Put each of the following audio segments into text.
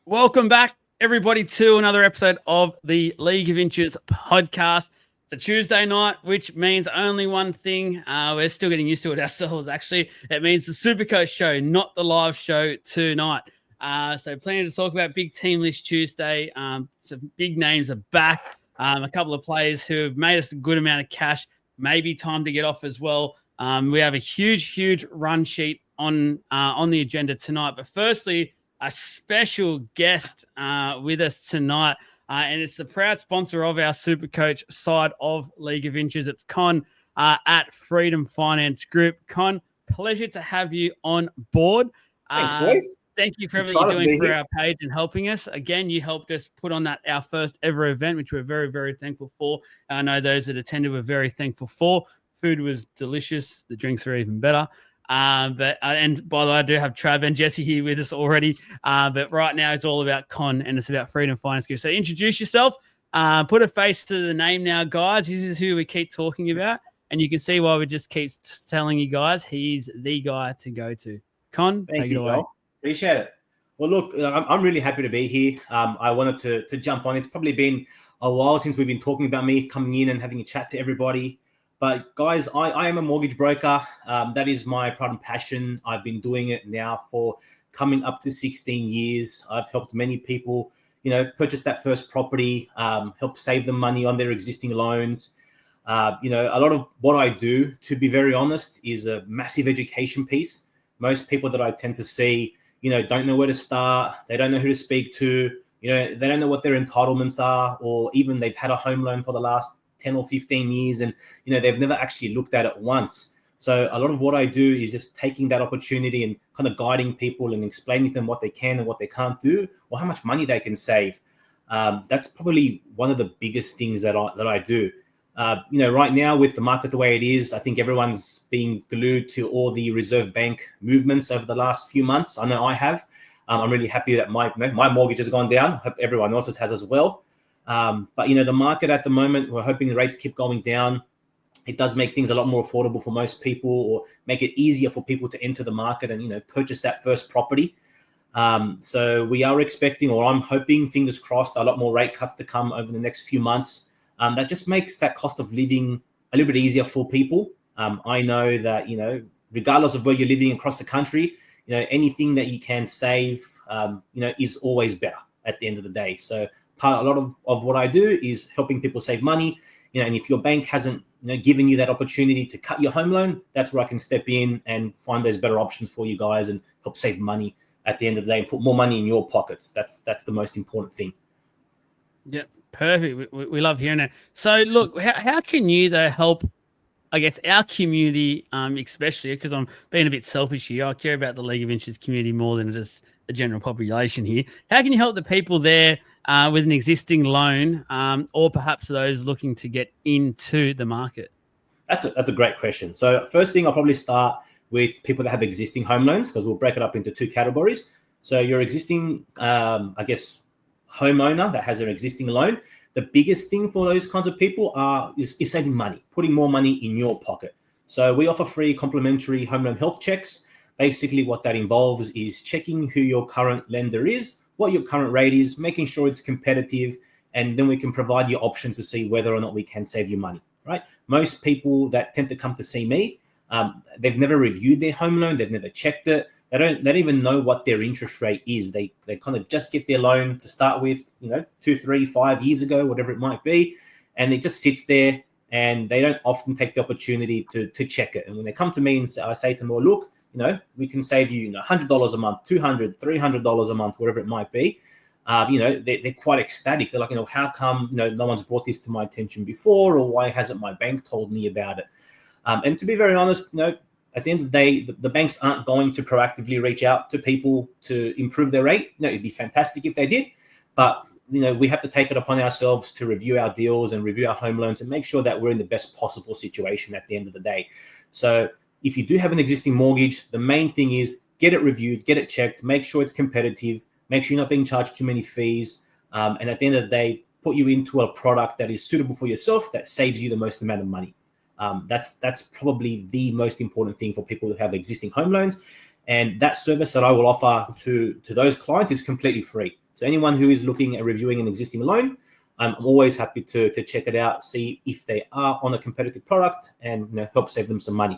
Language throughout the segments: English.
Welcome back, everybody, to another episode of the League of Inches podcast. It's a Tuesday night, which means only one thing. We're still getting used to it ourselves, actually. It means the Supercoach show, not the live show tonight. So planning to talk about Big Team List Tuesday. Some big names are back. A couple of players who have made us a good amount of cash. Maybe time to get off as well. We have a huge run sheet on the agenda tonight. But firstly, a special guest with us tonight, and it's the proud sponsor of our Supercoach side of League of Inches. It's Con at Freedom Finance Group. Con, pleasure to have you on board. Thanks, boys. Thank you for everything you're doing for our page and helping us. Again, you helped us put on our first ever event, which we're very thankful for. I know those that attended were very thankful for. Food was delicious. The drinks were even better. And by the way, I do have Trav and Jesse here with us already. But right now it's all about Con and it's about Freedom Finance Group. So introduce yourself, put a face to the name now, guys. This is who we keep talking about. And you can see why we just keep telling you guys he's the guy to go to. Con, take it away. Joel. Appreciate it. Well, look, I'm really happy to be here. I wanted to jump on. It's probably been a while since we've been talking about me coming in and having a chat to everybody. But guys, I am a mortgage broker. That is my pride and passion. I've been doing it now for coming up to 16 years. I've helped many people, purchase that first property, help save them money on their existing loans. A lot of what I do, to be very honest, is a massive education piece. Most people that I tend to see, don't know where to start. They don't know who to speak to. They don't know what their entitlements are, or even they've had a home loan for the last 10 or 15 years and, they've never actually looked at it once. So a lot of what I do is just taking that opportunity and kind of guiding people and explaining to them what they can and what they can't do or how much money they can save. That's probably one of the biggest things that I do. Right now with the market the way it is, I think everyone's being glued to all the Reserve Bank movements over the last few months. I know I have. I'm really happy that my mortgage has gone down. I hope everyone else's has as well. But the market at the moment, we're hoping the rates keep going down. It does make things a lot more affordable for most people, or make it easier for people to enter the market and, purchase that first property. So we are expecting, or I'm hoping, fingers crossed, a lot more rate cuts to come over the next few months. That just makes that cost of living a little bit easier for people. I know that, regardless of where you're living across the country, anything that you can save, is always better at the end of the day. So a lot of what I do is helping people save money, and if your bank hasn't, given you that opportunity to cut your home loan, that's where I can step in and find those better options for you guys and help save money at the end of the day and put more money in your pockets. That's the most important thing. Yeah, perfect. We love hearing that. So look, how can you though help, I guess, our community, especially because I'm being a bit selfish here. I care about the League of Inches community more than just the general population here. How can you help the people there with an existing loan, or perhaps those looking to get into the market? That's a great question. So first thing, I'll probably start with people that have existing home loans, because we'll break it up into two categories. So your existing, homeowner that has an existing loan, the biggest thing for those kinds of people is saving money, putting more money in your pocket. So we offer free complimentary home loan health checks. Basically, what that involves is checking who your current lender is, what your current rate is, making sure it's competitive, and then we can provide you options to see whether or not we can save you money, right? Most people that tend to come to see me, they've never reviewed their home loan, they've never checked it, they don't even know what their interest rate is. They kind of just get their loan to start with, 2, 3, 5 years ago, whatever it might be, and it just sits there, and they don't often take the opportunity to check it. And when they come to me and I say to them, well, look, we can save you, $100 a month, $200, $300 a month, whatever it might be. They're quite ecstatic. They're like, how come, no one's brought this to my attention before, or why hasn't my bank told me about it? And to be very honest, at the end of the day, the banks aren't going to proactively reach out to people to improve their rate. It'd be fantastic if they did, but we have to take it upon ourselves to review our deals and review our home loans and make sure that we're in the best possible situation at the end of the day. So if you do have an existing mortgage, the main thing is get it reviewed, get it checked, make sure it's competitive, make sure you're not being charged too many fees. And at the end of the day, put you into a product that is suitable for yourself, that saves you the most amount of money. That's probably the most important thing for people who have existing home loans. And that service that I will offer to those clients is completely free. So anyone who is looking at reviewing an existing loan, I'm always happy to check it out, see if they are on a competitive product, and help save them some money.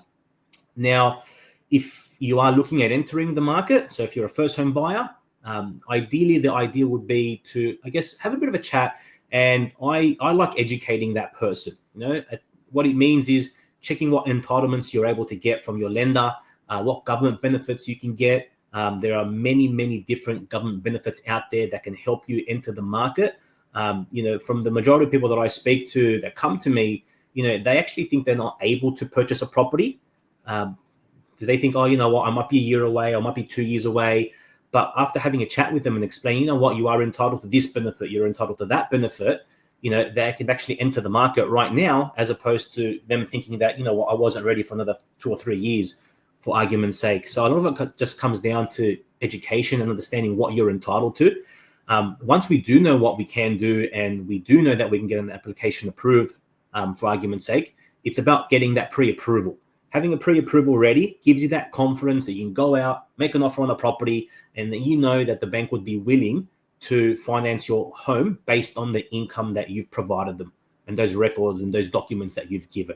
Now, if you are looking at entering the market, so if you're a first home buyer, ideally the idea would be to, I guess, have a bit of a chat. And I like educating that person. What it means is checking what entitlements you're able to get from your lender, what government benefits you can get. There are many different government benefits out there that can help you enter the market. From the majority of people that I speak to that come to me, they actually think they're not able to purchase a property. Do they think, oh, you know what, I might be a year away, I might be 2 years away. But after having a chat with them and explain, you are entitled to this benefit, you're entitled to that benefit, they can actually enter the market right now, as opposed to them thinking that, I wasn't ready for another 2 or 3 years, for argument's sake. So a lot of it just comes down to education and understanding what you're entitled to. Once we do know what we can do, and we do know that we can get an application approved, for argument's sake, it's about getting that pre-approval. Having a pre-approval ready gives you that confidence that you can go out, make an offer on a property, and that that the bank would be willing to finance your home based on the income that you've provided them and those records and those documents that you've given.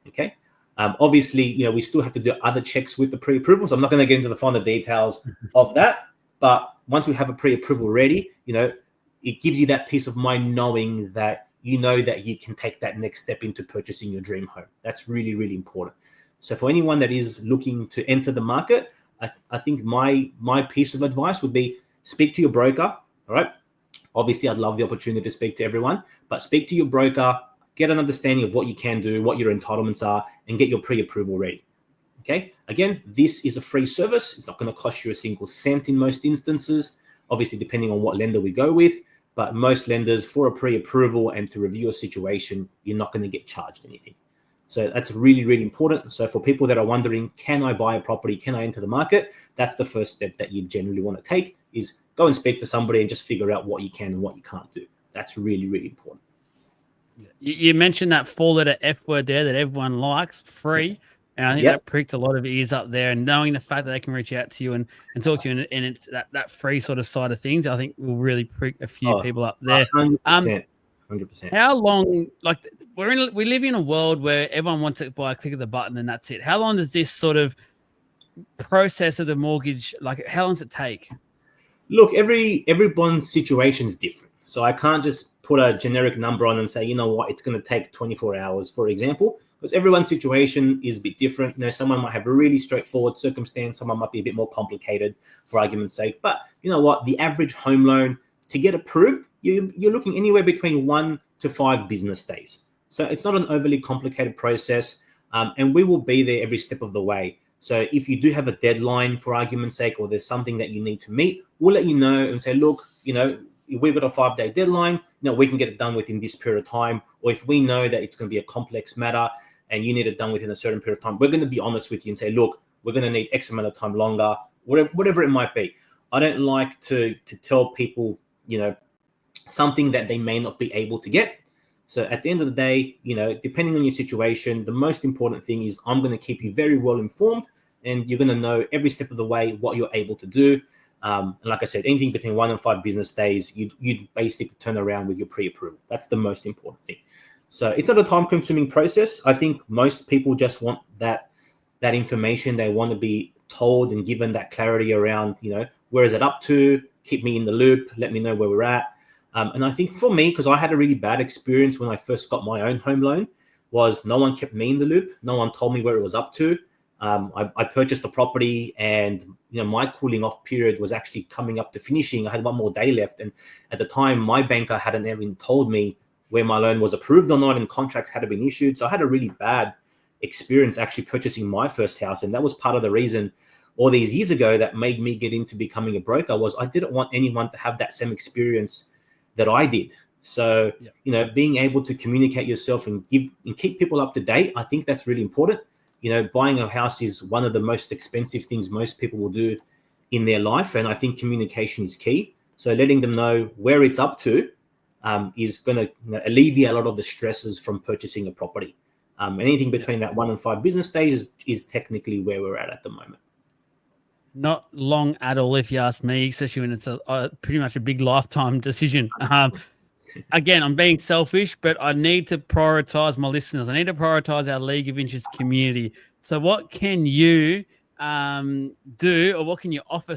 Okay. Obviously, we still have to do other checks with the pre-approval. So I'm not going to get into the finer details of that. But once we have a pre-approval ready, it gives you that peace of mind knowing that that you can take that next step into purchasing your dream home. That's really, really important. So for anyone that is looking to enter the market, I think my piece of advice would be speak to your broker. All right. Obviously, I'd love the opportunity to speak to everyone, but speak to your broker, get an understanding of what you can do, what your entitlements are, and get your pre-approval ready. Okay. Again, this is a free service. It's not going to cost you a single cent in most instances, obviously, depending on what lender we go with. But most lenders, for a pre-approval and to review your situation, you're not going to get charged anything. So that's really, really important. So for people that are wondering, can I buy a property? Can I enter the market? That's the first step that you generally want to take, is go and speak to somebody and just figure out what you can and what you can't do. That's really, really important. You mentioned that 4-letter F word there that everyone likes, free. And I think that pricked a lot of ears up there. And knowing the fact that they can reach out to you and talk to you, and it's that free sort of side of things, I think will really prick a few people up there. 100%. How long, we live in a world where everyone wants it by a click of the button and that's it. How long does this sort of process of the mortgage, how long does it take? Look, everyone's situation is different. So I can't just put a generic number on and say, it's going to take 24 hours, for example, because everyone's situation is a bit different. Someone might have a really straightforward circumstance. Someone might be a bit more complicated, for argument's sake. But the average home loan to get approved, you're looking anywhere between 1 to 5 business days. So it's not an overly complicated process. And we will be there every step of the way. So if you do have a deadline, for argument's sake, or there's something that you need to meet, we'll let you know and say, look, we've got a 5-day deadline. We can get it done within this period of time. Or if we know that it's going to be a complex matter and you need it done within a certain period of time, we're going to be honest with you and say, look, we're going to need X amount of time longer, whatever it might be. I don't like to tell people, something that they may not be able to get. So at the end of the day, depending on your situation, the most important thing is I'm going to keep you very well informed, and you're going to know every step of the way what you're able to do. And like I said, anything between 1 and 5 business days, you'd basically turn around with your pre-approval. That's the most important thing. So it's not a time-consuming process. I think most people just want that information. They want to be told and given that clarity around, where is it up to? Keep me in the loop. Let me know where we're at. And I think for me, because I had a really bad experience when I first got my own home loan, was no one kept me in the loop. No one told me where it was up to. I purchased the property, and my cooling off period was actually coming up to finishing. I had 1 more day left, and at the time, my banker hadn't even told me where my loan was approved or not, and contracts hadn't been issued. So I had a really bad experience actually purchasing my first house, and that was part of the reason all these years ago that made me get into becoming a broker. Was I didn't want anyone to have that same experience that I did. So being able to communicate yourself and keep people up to date, I think that's really important. Buying a house is one of the most expensive things most people will do in their life. And I think communication is key. So letting them know where it's up to is going to alleviate a lot of the stresses from purchasing a property. Anything between that 1 and 5 business days is technically where we're at the moment. not long at all, if you ask me, especially when it's a pretty much a big lifetime decision. Again, I'm being selfish, but I need to prioritize my listeners. I need to prioritize our League of Inches community. So what can you do, or what can you offer,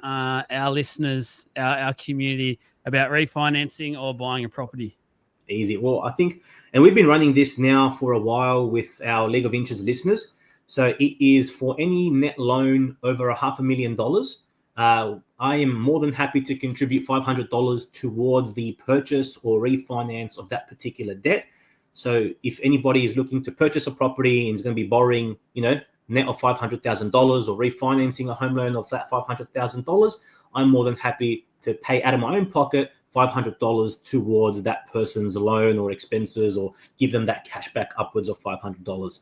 our listeners, our community, about refinancing or buying a property? Easy. Well, I think, and we've been running this now for a while with our League of Inches listeners. So it is for any net loan over $500,000. I am more than happy to contribute $500 towards the purchase or refinance of that particular debt. So if anybody is looking to purchase a property and is going to be borrowing, net of $500,000 or refinancing a home loan of that $500,000, I'm more than happy to pay out of my own pocket $500 towards that person's loan or expenses, or give them that cash back upwards of $500.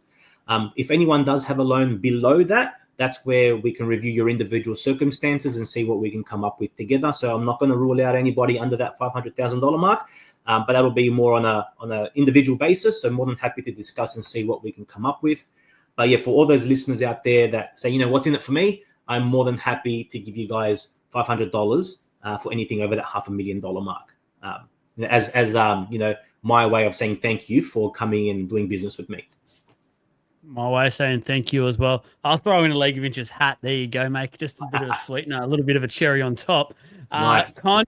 If anyone does have a loan below that, that's where we can review your individual circumstances and see what we can come up with together. So I'm not going to rule out anybody under that $500,000 mark, but that'll be more on an individual basis. So more than happy to discuss and see what we can come up with. But yeah, for all those listeners out there that say, what's in it for me, I'm more than happy to give you guys $500 for anything over that $500,000 mark. As my way of saying thank you for coming and doing business with me. My way of saying thank you as well. I'll throw in a League of Inches hat. There you go, mate. Just a bit of a sweetener, a little bit of a cherry on top. Nice. Con,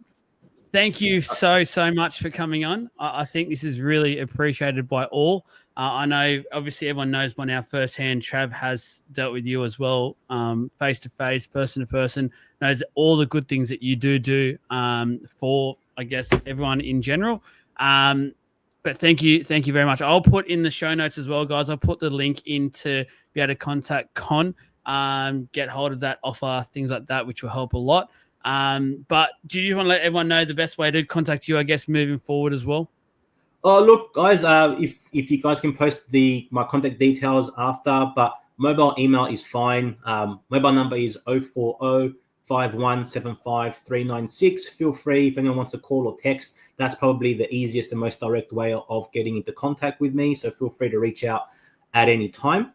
thank you so much for coming on. I think this is really appreciated by all. I know, obviously, everyone knows by now firsthand, Trav has dealt with you as well, face-to-face, person-to-person, knows all the good things that you do for, I guess, everyone in general. But thank you very much. I'll put in the show notes as well, guys. I'll put the link in to be able to contact Con, get hold of that offer, things like that, which will help a lot. But do you want to let everyone know the best way to contact you, I guess, moving forward as well? Oh, look, guys, if you guys can post my contact details after, but mobile email is fine. Mobile number is 040-5175-396. Feel free if anyone wants to call or text. That's probably the easiest and most direct way of getting into contact with me. So feel free to reach out at any time.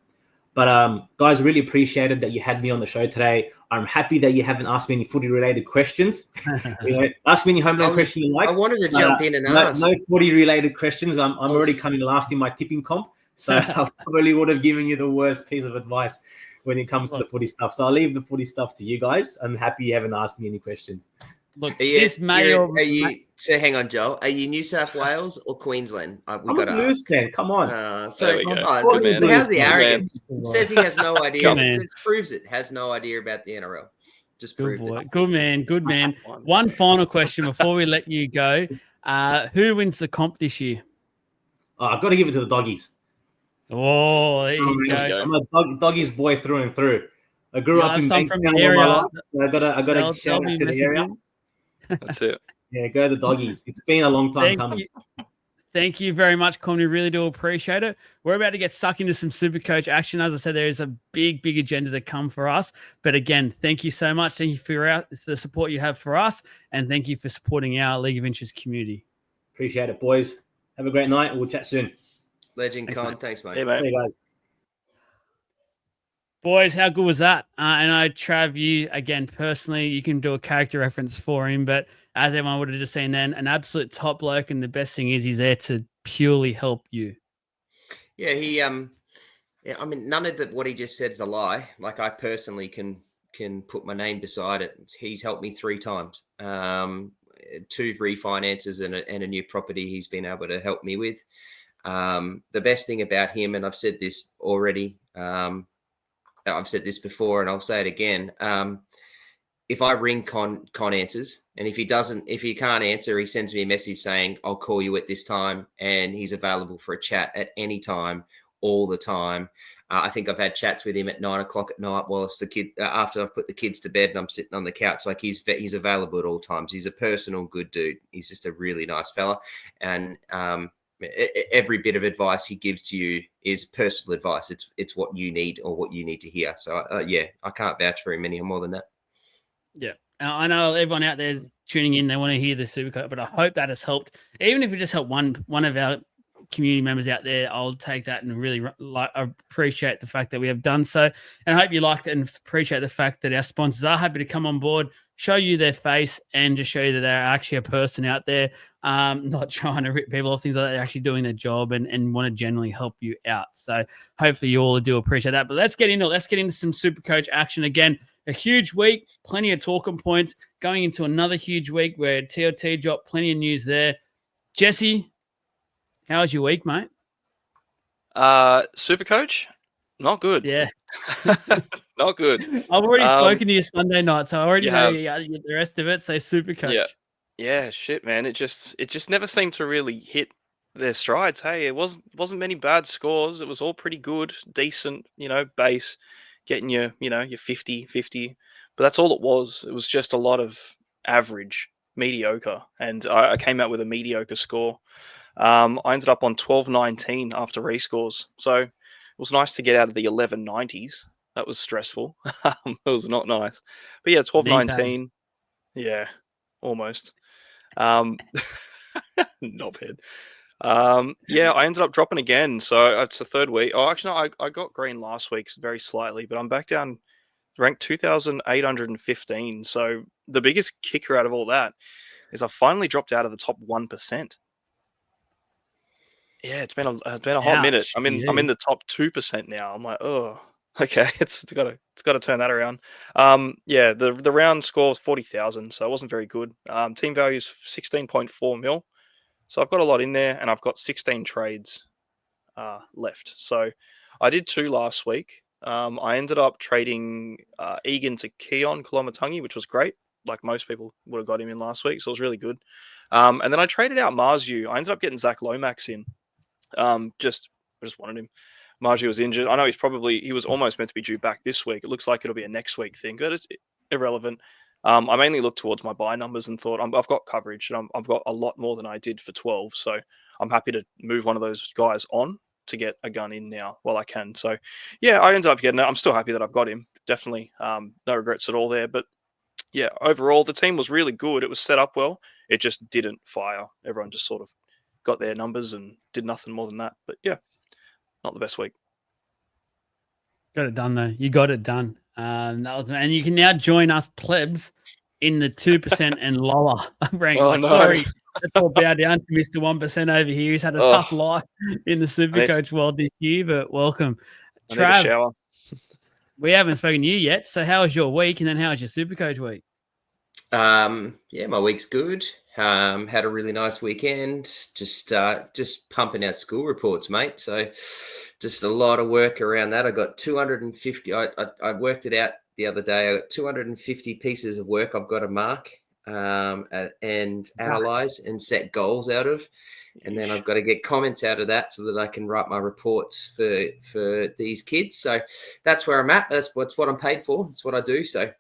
But guys, really appreciated that you had me on the show today. I'm happy that you haven't asked me any footy-related questions. Ask me any home loan question you like. I wanted to jump in and ask. No footy-related questions. I'm already coming last in my tipping comp, so I probably would have given you the worst piece of advice when it comes to the footy stuff. So I'll leave the footy stuff to you guys. I'm happy you haven't asked me any questions. Look, so hang on, Joel. Are you New South Wales or Queensland? I'm a Blues fan. Come on. How's the arrogance? Says he has no idea. It proves it. Has no idea about the NRL. Just proved it. Good man. One final question before we let you go. Who wins the comp this year? I've got to give it to the doggies. Oh, there you go. I'm a doggies boy through and through. I grew up in Bankstown all my life. So I got to shout out to the area. That's it. Yeah, go the doggies. It's been a long time coming. Thank you very much, Con. We really do appreciate it. We're about to get stuck into some Supercoach action. As I said, there is a big agenda to come for us. But again, thank you so much. Thank you for the support you have for us. And thank you for supporting our League of Inches community. Appreciate it, boys. Have a great night. We'll chat soon. Legend, Con. Thanks, mate. Hey, mate. Hey, guys. Boys, how good was that? And I, Trav, you, again, personally, you can do a character reference for him, but as everyone would have just seen then, an absolute top bloke, and the best thing is he's there to purely help you. Yeah, none of what he just said is a lie. Like, I personally can put my name beside it. He's helped me 3 times. 2 refinances and a new property he's been able to help me with. The best thing about him, and I've said this already, I've said this before and I'll say it again. If I ring Con answers, and if he can't answer, he sends me a message saying, I'll call you at this time, and he's available for a chat at any time, all the time. I think I've had chats with him at 9:00 at night whilst after I've put the kids to bed and I'm sitting on the couch. Like, he's available at all times. He's a personal good dude. He's just a really nice fella. And every bit of advice he gives to you is personal advice. It's what you need or what you need to hear. So I can't vouch for him any more than that. Yeah. I know everyone out there tuning in, they want to hear the Supercoach, but I hope that has helped. Even if it just helped one of our community members out there, I'll take that and really appreciate the fact that we have done so. And I hope you liked it and appreciate the fact that our sponsors are happy to come on board, show you their face, and just show you that they're actually a person out there, not trying to rip people off, things like that. They're actually doing their job and want to genuinely help you out. So hopefully you all do appreciate that. But let's get into it. Let's get into some Supercoach action again. A huge week, plenty of talking points, going into another huge week where TLT dropped plenty of news there. Jesse, how was your week, mate? Supercoach, not good. Yeah. Not good. I've already spoken to you Sunday night, so I already know the rest of it. So Supercoach. Yeah, shit, man. It just never seemed to really hit their strides. Hey, it wasn't many bad scores. It was all pretty good, decent, base, getting your 50, but that's all it was. It was just a lot of average, mediocre, and I came out with a mediocre score. I ended up on 1219 after rescores, so it was nice to get out of the 1190s. That was stressful. It was not nice, but yeah, 1219. Yeah, almost. Not bad. Yeah, I ended up dropping again, so it's the third week. Oh, actually, no, I got green last week very slightly, but I'm back down ranked 2,815. So the biggest kicker out of all that is I finally dropped out of the top 1%. Yeah, it's been a hot minute. I'm in the top 2% now. I'm like, oh, okay, it's got to turn that around. Yeah, the round score was 40,000, so it wasn't very good. Team value is 16.4 mil, so I've got a lot in there, and I've got 16 trades left. So I did 2 last week. I ended up trading Egan to Keon Kolomatangi, which was great. Like most people would have got him in last week, so it was really good. And then I traded out Marzu. I ended up getting Zach Lomax in. I just wanted him. Margie was injured. I know he was almost meant to be due back this week. It looks like it'll be a next week thing, but it's irrelevant. I mainly looked towards my buy numbers and thought I've got coverage, and I've got a lot more than I did for 12. So I'm happy to move one of those guys on to get a gun in now while I can. So yeah, I ended up getting it. I'm still happy that I've got him. Definitely, no regrets at all there. But yeah, overall the team was really good. It was set up well. It just didn't fire. Everyone just sort of got their numbers and did nothing more than that. But yeah, not the best week. Got it done though. You got it done. And you can now join us plebs in the 2% and lower rank. Oh, no. Sorry, let's all bow down to Mr. 1% over here. He's had a tough life in the Supercoach world this year, but welcome. Trav, shower. We haven't spoken to you yet. So how was your week, and then how was your Supercoach week? Yeah, my week's good. Had a really nice weekend. Just pumping out school reports, mate. So just a lot of work around that. I got 250. I worked it out the other day. I got 250 pieces of work I've got to mark and analyze and set goals out of. And then I've got to get comments out of that so that I can write my reports for these kids. So that's where I'm at. That's what I'm paid for. That's what I do. So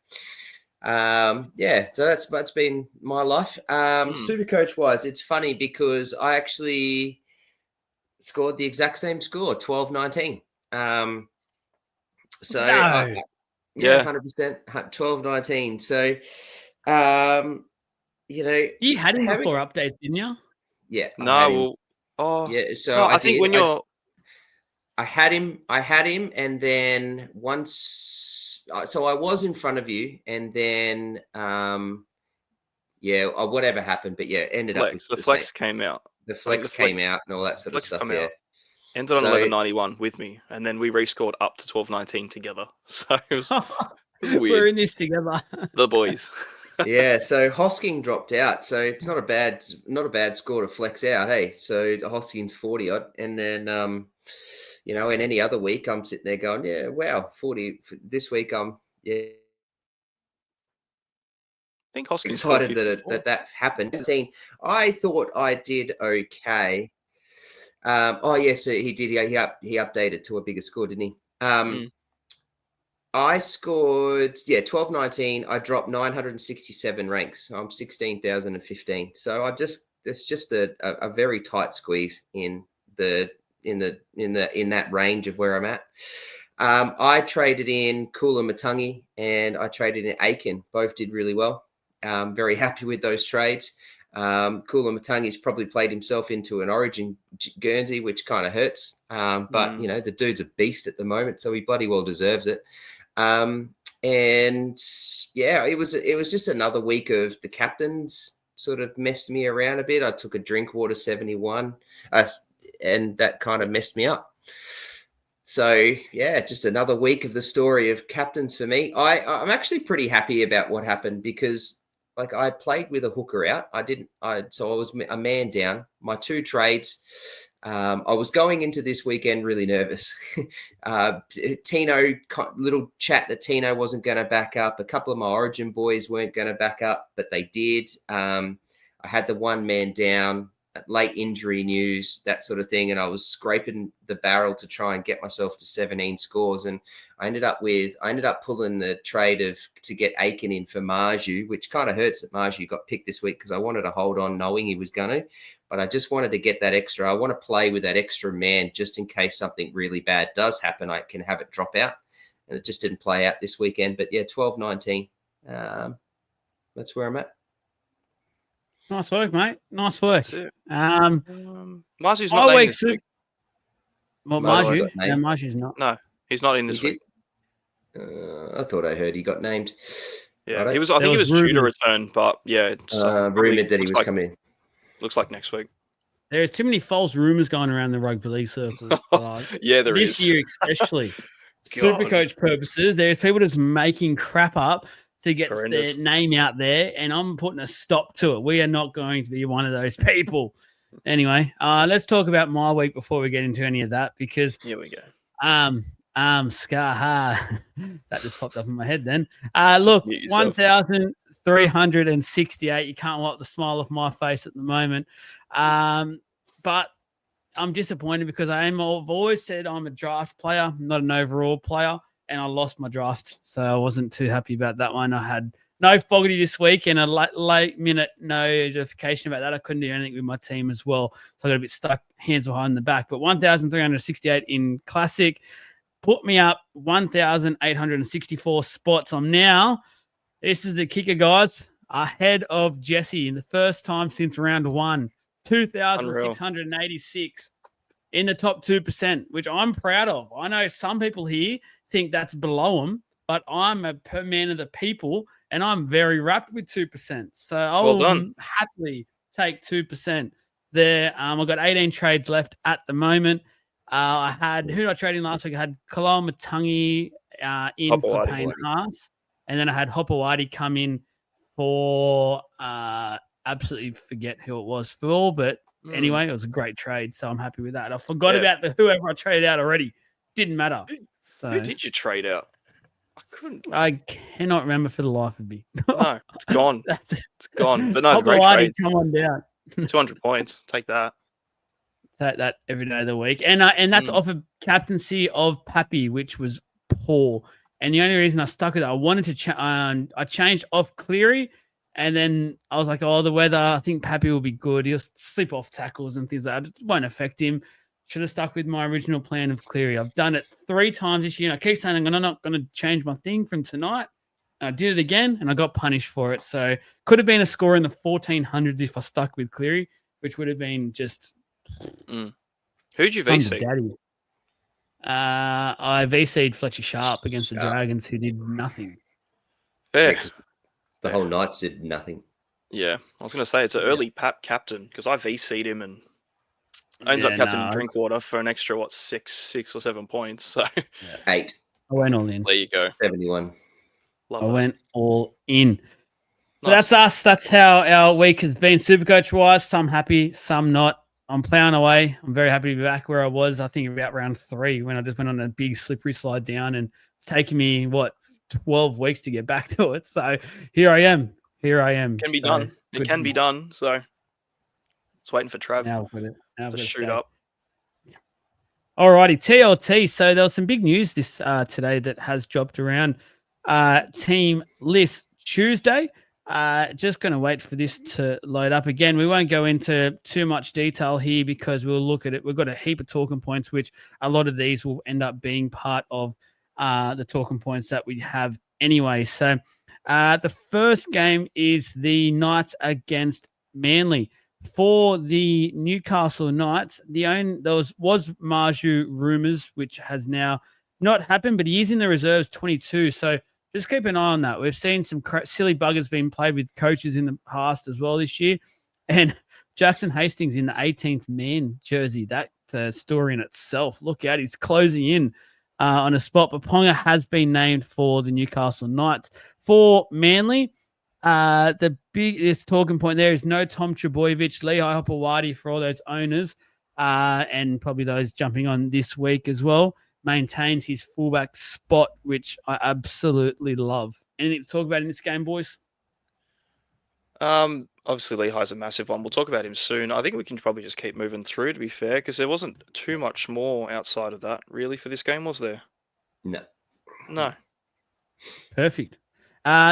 yeah, so that's been my life. Supercoach wise, it's funny because I actually scored the exact same score, 12-19. So no. Yeah, 100%, 12-19. So you had him before updates, didn't you? Yeah. No. Yeah. So no, I think when you're, I had him, and then once. So I was in front of you, and then whatever happened, but yeah, ended up with the flex came out. The flex came out and all that sort of stuff. Yeah, ended on 1191 with me, and then we rescored up to 1219 together. So it was weird. We're in this together, the boys. Yeah, so Hosking dropped out, so it's not a bad score to flex out. Hey, so Hosking's 40 odd, and then in any other week, I'm sitting there going, yeah, wow, 40 this week. I think Hosking's excited that happened. I thought I did okay. So he did. He updated to a bigger score, didn't he? I scored 12-19. I dropped 967 ranks. I'm 16,015. So it's just a very tight squeeze in that range of where I'm at. I traded in Kula Matangi and I traded in Aiken. Both did really well. Very happy with those trades. Kula Matangi's probably played himself into an Origin Guernsey, which kind of hurts. But you know, the dude's a beast at the moment, so he bloody well deserves it. And yeah, it was just another week of the captains sort of messed me around a bit. I took a Drinkwater 71, and that kind of messed me up. So yeah, just another week of the story of captains for me. I'm actually pretty happy about what happened because like I played with a hooker out. So I was a man down. My 2 trades. I was going into this weekend really nervous. Tino, little chat that Tino wasn't going to back up. A couple of my Origin boys weren't going to back up, but they did. I had the 1 man down, late injury news, that sort of thing. And I was scraping the barrel to try and get myself to 17 scores. And I ended up pulling the trade to get Aiken in for Marju, which kind of hurts that Marju got picked this week because I wanted to hold on knowing he was going to. But I just wanted to get that extra. I want to play with that extra man just in case something really bad does happen. I can have it drop out. And it just didn't play out this weekend. But yeah, 12-19. That's where I'm at. Nice work, mate. Nice work. Marju's not named this week. Well, Marju? No, Marju's not. No, he's not in this week. I thought I heard he got named. Yeah, I think he was due to return, but yeah. Rumoured that he was coming in. Looks like next week. There's too many false rumours going around the rugby league circle. Yeah, there is. This year especially. Supercoach purposes, there's people just making crap up to get their name out there, and I'm putting a stop to it. We are not going to be one of those people. Anyway, let's talk about my week before we get into any of that, because here we go. Scar, that just popped up in my head then. Look, 1,368. You can't wipe the smile off my face at the moment. But I'm disappointed because I've always said I'm a draft player, not an overall player, and I lost my draft. So I wasn't too happy about that one. I had no Fogarty this week and a late minute notification about that. I couldn't do anything with my team as well. So I got a bit stuck, hands behind the back. But 1,368 in Classic put me up 1,864 spots. I'm now, this is the kicker, guys, ahead of Jesse in the first time since round 1. 2,686 in the top 2%, which I'm proud of. I know some people here think that's below them, but I'm a man of the people, and I'm very rapt with 2%. So I'll happily take 2% there. I've got 18 trades left at the moment. I had, who did I trade in last week? I had Kaloa Matangi in for Payne Haas, and then I had Hopewadi come in for absolutely forget who it was for, but anyway, it was a great trade, so I'm happy with that. I forgot about whoever I traded out already. Didn't matter. Who did you trade out? I cannot remember for the life of me. No, it's gone. It's gone. But no, great trade. Come on down. 200 points. Take that. Take that every day of the week. And that's off of captaincy of Pappy, which was poor. And the only reason I stuck with it, I wanted to I changed off Cleary. And then I was like, oh, the weather, I think Pappy will be good. He'll slip off tackles and things like that. It won't affect him. Should have stuck with my original plan of Cleary. I've done it 3 times this year. And I keep saying I'm not going to change my thing from tonight. And I did it again, and I got punished for it. So could have been a score in the 1400s if I stuck with Cleary, which would have been just... Who'd you VC? I VC'd Fletcher Sharp against the Dragons, who did nothing. Fair. The whole Knights did nothing. Yeah, I was going to say it's an early captain because I VC'd him and ends up captain Drinkwater for an extra 6 or 7 points. So 8. I went all in. There you go. 71. I went all in. Nice. That's us. That's how our week has been, Supercoach wise. Some happy, some not. I'm plowing away. I'm very happy to be back where I was. I think about round 3 when I just went on a big slippery slide down, and it's taken me 12 weeks to get back to it. So here I am. It can be done. It can be done. So just waiting for Trav to shoot up. Alrighty, TLT. So there was some big news this today that has dropped around. Team list Tuesday. Just going to wait for this to load up again. We won't go into too much detail here because we'll look at it. We've got a heap of talking points, which a lot of these will end up being part of the talking points that we have anyway. So the first game is the Knights against Manly. For the Newcastle Knights, there was Marju rumours, which has now not happened, but he is in the reserves 22. So just keep an eye on that. We've seen some silly buggers being played with coaches in the past as well this year. And Jackson Hastings in the 18th man jersey. That story in itself. Look out, he's closing in on a spot. But Ponga has been named for the Newcastle Knights. For Manly, the biggest talking point there is no Tom Trbojevic, LeHigh Hopewadi for all those owners, and probably those jumping on this week as well. Maintains his fullback spot, which I absolutely love. Anything to talk about in this game, boys? Obviously Lehigh's a massive one. We'll talk about him soon. I think we can probably just keep moving through, to be fair, because there wasn't too much more outside of that, really, for this game, was there? No. Perfect.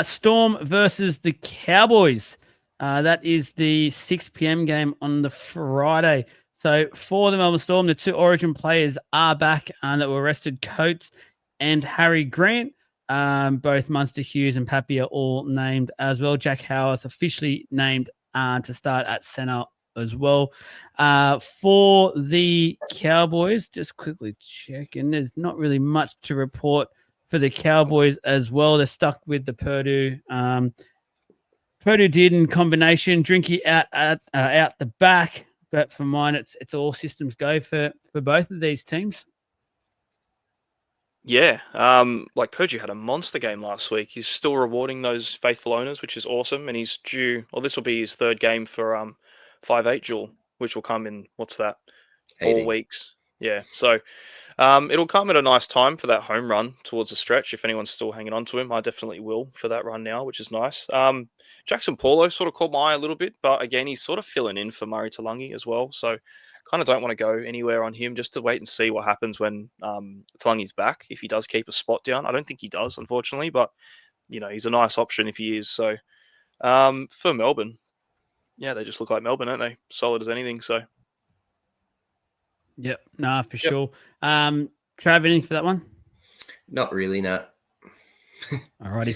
Storm versus the Cowboys. That is the 6 p.m. game on the Friday. So for the Melbourne Storm, the two Origin players are back that were arrested. Coates and Harry Grant. Both Munster, Hughes, and Pappy are all named as well. Jack Howarth officially named to start at centre as well. For the Cowboys, just quickly checking, there's not really much to report for the Cowboys as well. They're stuck with the Purdue. Purdue did in combination. Drinky out the back, but for mine, it's all systems go for both of these teams. Yeah, like Purdue had a monster game last week. He's still rewarding those faithful owners, which is awesome. And he's due, well, this will be his third game for 5-8 duel, which will come in, what's that, 4 weeks. Yeah, so it'll come at a nice time for that home run towards the stretch. If anyone's still hanging on to him, I definitely will for that run now, which is nice. Jackson Paulo sort of caught my eye a little bit, but again, he's sort of filling in for Murray Talangi as well. So kind of don't want to go anywhere on him, just to wait and see what happens when Talangi's back, if he does keep a spot down. I don't think he does, unfortunately, but he's a nice option if he is. So for Melbourne, yeah, they just look like Melbourne, don't they? Solid as anything. So yep, nah, for sure. Trav, anything for that one? Not really, no. Alrighty,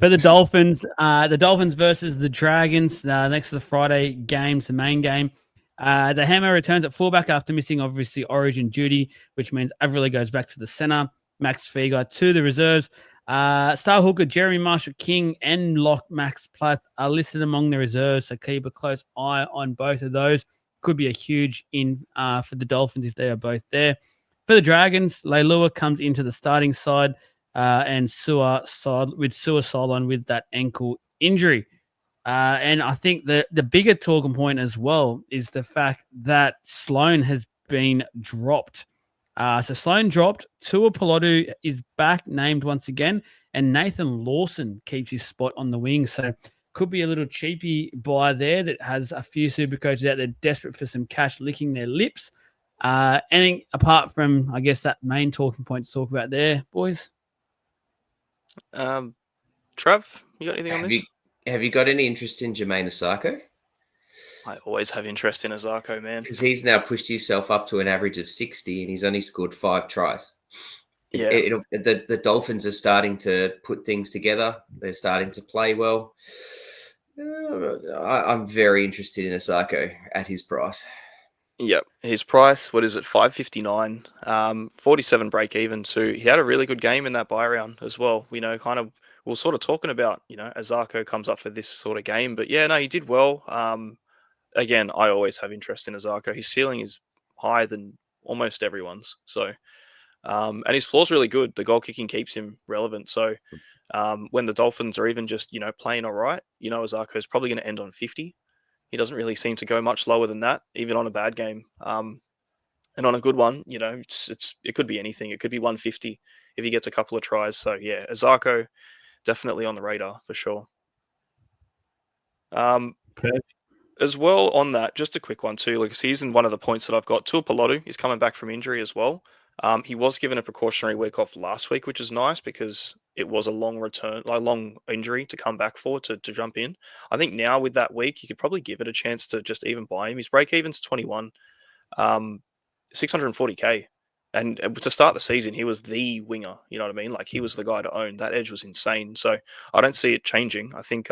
for the Dolphins versus the Dragons, next to the Friday games, the main game. The Hammer returns at fullback after missing, obviously, Origin duty, which means Avrili goes back to the center. Max Figa to the reserves. Star hooker Jeremy Marshall-King and lock Max Plath are listed among the reserves, so keep a close eye on both of those. Could be a huge in for the Dolphins if they are both there. For the Dragons, Leilua comes into the starting side and Sua sideline with that ankle injury. And I think the bigger talking point as well is the fact that Sloan has been dropped. So Sloan dropped. Tua Pilotu is back, named once again, and Nathan Lawson keeps his spot on the wing. So could be a little cheapy buy there that has a few super coaches out there desperate for some cash licking their lips. Anything apart from, I guess, that main talking point to talk about there, boys? Trav, you got anything on this? Have you got any interest in Jermaine Asako? I always have interest in Asako, man. Because he's now pushed himself up to an average of 60 and he's only scored 5 tries. Yeah. The Dolphins are starting to put things together. They're starting to play well. I'm very interested in Asako at his price. Yep. His price, what is it, $5.59, 47 break even too. He had a really good game in that buy round as well. We're sort of talking about, Asako comes up for this sort of game. But yeah, no, he did well. Again, I always have interest in Asako. His ceiling is higher than almost everyone's. So, and his floor's really good. The goal kicking keeps him relevant. So when the Dolphins are even just, playing all right, Asako is probably going to end on 50. He doesn't really seem to go much lower than that, even on a bad game. And on a good one, it could be anything. It could be 150 if he gets a couple of tries. So yeah, Asako definitely on the radar for sure. As well on that, just a quick one too. Like, he's in one of the points that I've got. Tua Pilotu is coming back from injury as well. He was given a precautionary week off last week, which is nice because it was a long injury to come back for to jump in. I think now with that week, you could probably give it a chance to just even buy him. His break even's 21, 640k. And to start the season, he was the winger. You know what I mean? Like, he was the guy to own. That edge was insane. So I don't see it changing. I think,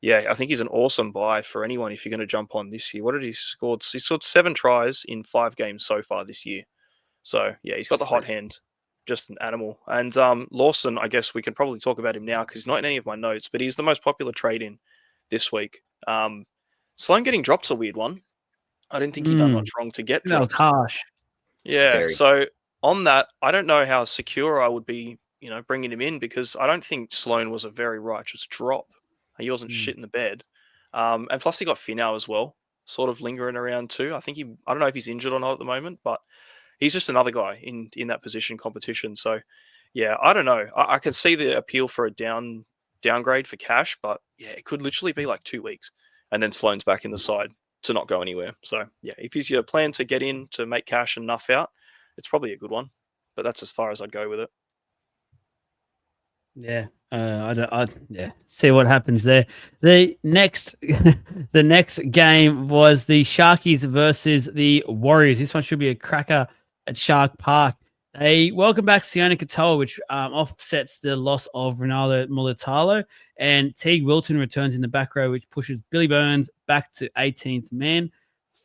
yeah, I think he's an awesome buy for anyone if you're going to jump on this year. What did he scored? He scored 7 tries in 5 games so far this year. So yeah, he's got the hot hand, just an animal. And Lawson, I guess we can probably talk about him now because he's not in any of my notes, but he's the most popular trade in this week. Sloan getting drop's a weird one. I didn't think he'd done much wrong to get That was dropped. harsh. Yeah. Very. So on that, I don't know how secure I would be, bringing him in because I don't think Sloan was a very righteous drop. He wasn't shit in the bed. And plus he got Finau as well, sort of lingering around too. I don't know if he's injured or not at the moment, but he's just another guy in that position competition. So yeah, I don't know. I can see the appeal for a downgrade for cash, but yeah, it could literally be like 2 weeks, and then Sloan's back in the side to not go anywhere. So yeah, if he's your plan to get in to make cash and nuff out, it's probably a good one. But that's as far as I'd go with it. Yeah, see what happens there. The next, the next game was the Sharkies versus the Warriors. This one should be a cracker at Shark Park. They welcome back Sione Katoa, which offsets the loss of Ronaldo Mulitalo, and Teague Wilton returns in the back row, which pushes Billy Burns back to 18th man.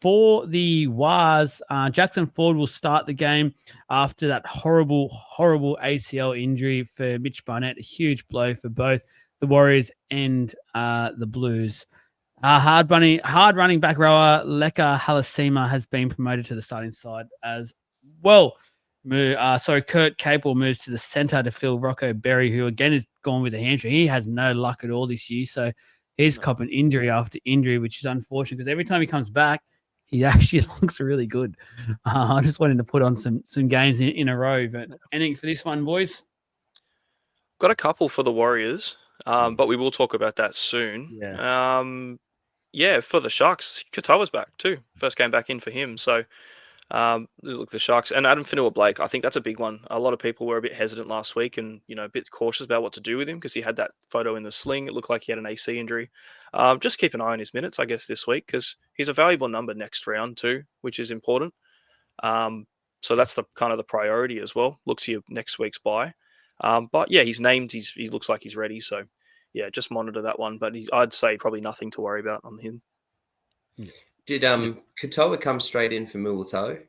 For the Wars, Jackson Ford will start the game after that horrible ACL injury for Mitch Barnett. A huge blow for both the Warriors and the Blues. Hard running back rower Leka Halasima has been promoted to the starting side as well. Kurt Capel moves to the center to fill Rocco Berry, who again is gone with a hamstring. He has no luck at all this year, so he's copping injury after injury, which is unfortunate because every time he comes back, he actually looks really good. I just wanted to put on some games in a row. But anything for this one, boys? Got a couple for the Warriors, but we will talk about that soon. Yeah. For the Sharks, Katoa's back too. First game back in for him. So look, the Sharks and Adam Fanua-Blake, I think that's a big one. A lot of people were a bit hesitant last week and, a bit cautious about what to do with him because he had that photo in the sling. It looked like he had an AC injury. Just keep an eye on his minutes, I guess, this week because he's a valuable number next round too, which is important. So that's the kind of the priority as well. Looks to your next week's buy. But yeah, he's named. He looks like he's ready. So yeah, just monitor that one. But I'd say probably nothing to worry about on him. Did Katoa come straight in for Mulitalo?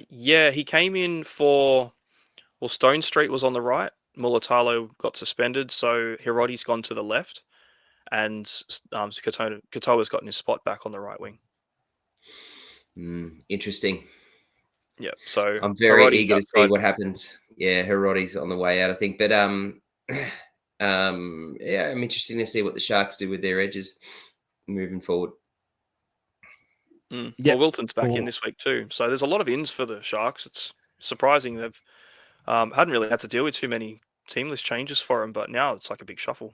Yeah, he came in for. Well, Stone Street was on the right. Mulitalo got suspended, so Hirotti's gone to the left, and Katoa's gotten his spot back on the right wing. Interesting. Yeah, so I'm very Hirotti's eager to see what happens. Yeah, Hirotti's on the way out, I think. But yeah, I'm interested to see what the Sharks do with their edges moving forward. Well, Wilton's back in this week too, so there's a lot of ins for the Sharks. It's surprising they've hadn't really had to deal with too many team list changes for them, but now it's like a big shuffle.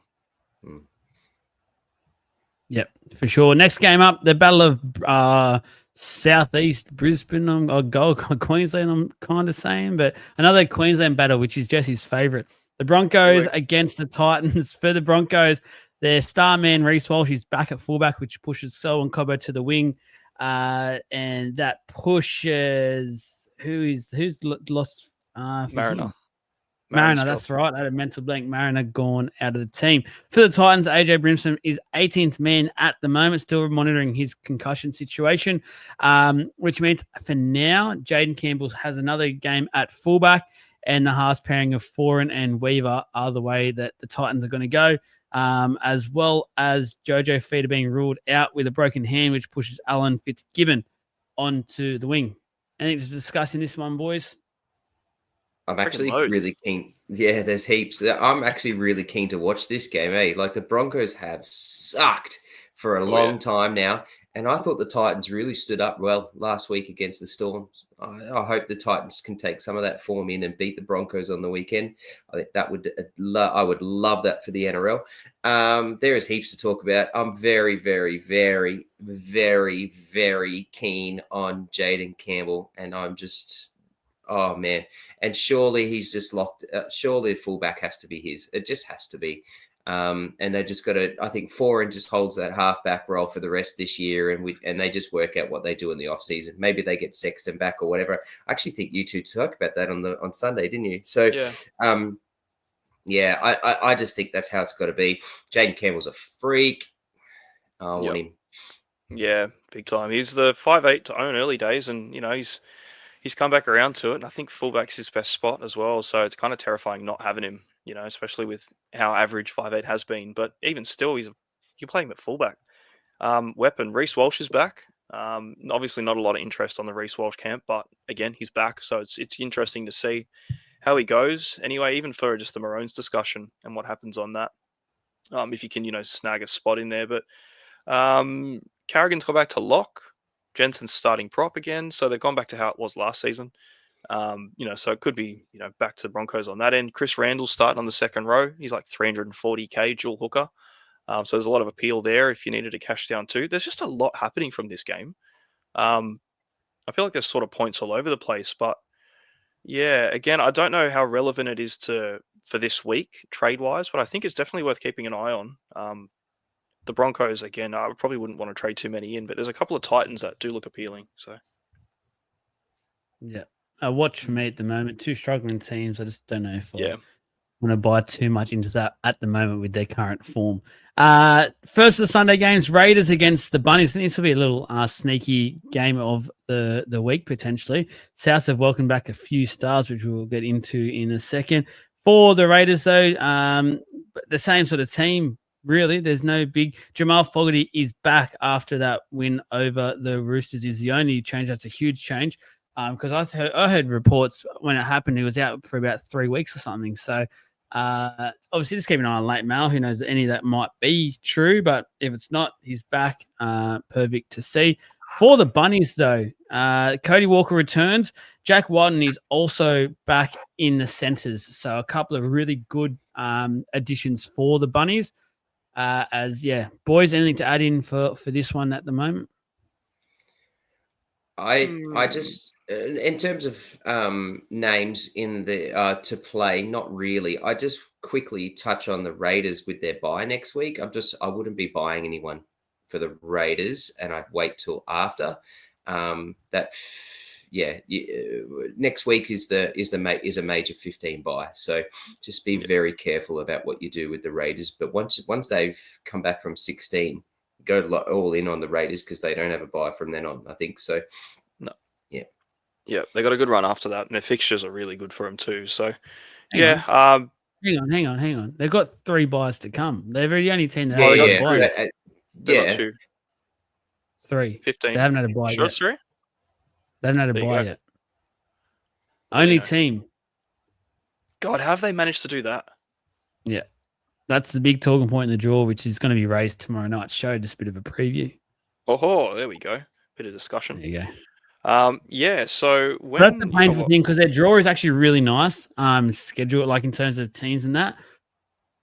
Yep, for sure. Next game up, the Battle of Southeast Brisbane or Queensland, I'm kind of saying, but another Queensland battle, which is Jesse's favourite. The Broncos against the Titans. For the Broncos, their star man, Reece Walsh, is back at fullback, which pushes Selwyn Cobbo to the wing. And that pushes who's lost Mariner. Mariner, that's right. I had a mental blank. Mariner gone out of the team. For the Titans, AJ Brimson is 18th man at the moment, still monitoring his concussion situation, which means for now, Jaden Campbell has another game at fullback, and the halves pairing of Foran and Weaver are the way that the Titans are going to go, as well as Jojo Feeder being ruled out with a broken hand, which pushes Alan Fitzgibbon onto the wing. Anything to discuss in this one, boys? I'm actually really keen. Yeah, there's heaps. I'm actually really keen to watch this game. Like the Broncos have sucked for a long time now, and I thought the Titans really stood up well last week against the Storms. I hope the Titans can take some of that form in and beat the Broncos on the weekend. I think that would I would love that for the NRL. There is heaps to talk about. I'm very, very, very, very, very keen on Jaden Campbell, and I'm just. Oh, man. And surely he's just locked. Surely the fullback has to be his. It just has to be. And they just got to, I think Foran just holds that halfback role for the rest this year. And they just work out what they do in the off season. Maybe they get Sexton back or whatever. I actually think you two talked about that on Sunday, didn't you? So, Yeah, I just think that's how it's got to be. Jaden Campbell's a freak. I want him. Yeah, big time. He's the 5'8" to own early days, and he's come back around to it. And I think fullback's his best spot as well. So it's kind of terrifying not having him. Especially with how average 5'8" has been. But even still, you play him at fullback. Weapon. Reece Walsh is back. Obviously, not a lot of interest on the Reece Walsh camp, but again, he's back. So it's interesting to see how he goes. Anyway, even for just the Maroons discussion and what happens on that. If you can, snag a spot in there. But Carrigan's gone back to lock. Jensen's starting prop again. So they've gone back to how it was last season. So it could be, back to Broncos on that end. Chris Randall's starting on the second row. He's like 340K dual hooker. So there's a lot of appeal there if you needed to cash down too. There's just a lot happening from this game. I feel like there's sort of points all over the place, but yeah, again, I don't know how relevant it is for this week trade wise, but I think it's definitely worth keeping an eye on. The Broncos, again, I probably wouldn't want to trade too many in, but there's a couple of Titans that do look appealing. So yeah, a watch for me at the moment. Two struggling teams. I just don't know if yeah. want to buy too much into that at the moment with their current form. First of the Sunday games, Raiders against the Bunnies. I think this will be a little sneaky game of the week, potentially. South have welcomed back a few stars, which we'll get into in a second. For the Raiders, though, the same sort of team, really. There's no big... Jamal Fogarty is back after that win over the Roosters is the only change. That's a huge change because I heard reports when it happened, he was out for about 3 weeks or something. So, obviously, just keep an eye on late mail. Who knows, any of that might be true, but if it's not, he's back. Perfect to see. For the Bunnies, though, Cody Walker returns. Jack Wadden is also back in the centres. So a couple of really good additions for the Bunnies. Boys, anything to add in for this one at the moment? I just, in terms of names in the to play, not really. I just quickly touch on the Raiders with their bye next week. I wouldn't be buying anyone for the Raiders, and I'd wait till after. Next week is a major 15 bye, so just be very careful about what you do with the Raiders. But once they've come back from 16, go all in on the Raiders because they don't have a bye from then on, I think. So, no. Yeah, they got a good run after that, and their fixtures are really good for them too. So, Hang on. They've got 3 buys to come. They're the only team that hasn't had a bye. They got 2. 3. 15. They haven't had a bye yet. Sorry? They haven't had a bye yet. Only team. God, how have they managed to do that? Yeah. That's the big talking point in the draw, which is going to be raised tomorrow night's show. Just a bit of a preview. Oh, there we go. Bit of discussion. There you go. So when that's the painful thing because their draw is actually really nice. Schedule like in terms of teams and that.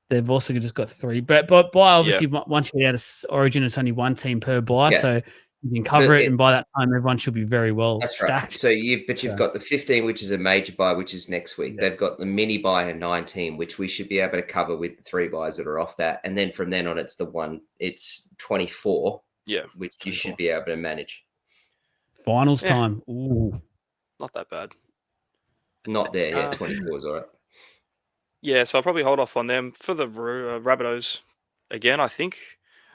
They've also just got 3, but by obviously once you get out of Origin, it's only 1 team per buy, so you can cover it, and by that time, everyone should be very well stacked. Right. So you've got the 15, which is a major buy, which is next week. Yeah. They've got the mini buy at 19, which we should be able to cover with the 3 buys that are off that, and then from then on, it's 24. Yeah, which 24. You should be able to manage. Finals time. Ooh, not that bad. Not there. Yeah, 24 is all right. Yeah, so I'll probably hold off on them for the Rabbitohs. Again, I think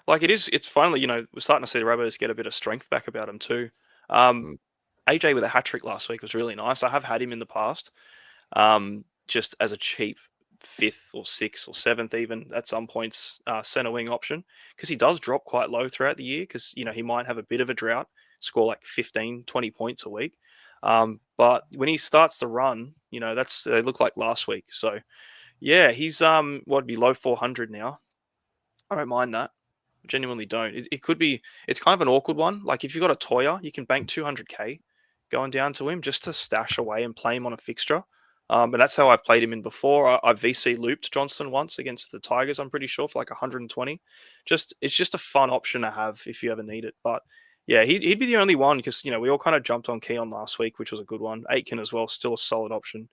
it's finally, we're starting to see the Rabbitohs get a bit of strength back about them too. AJ with a hat trick last week was really nice. I have had him in the past, just as a cheap 5th or 6th or 7th even at some points center wing option because he does drop quite low throughout the year because, he might have a bit of a drought, score like 15, 20 points a week. But when he starts to run, they look like last week. So, yeah, he's would be low 400 now. I don't mind that. I genuinely don't. It could be. It's kind of an awkward one. Like if you've got a Toya, you can bank 200K going down to him just to stash away and play him on a fixture. And that's how I played him in before. I VC looped Johnston once against the Tigers. I'm pretty sure for like 120. It's just a fun option to have if you ever need it. But yeah, he'd be the only one because we all kind of jumped on Keon last week, which was a good one. Aitken as well, still a solid option.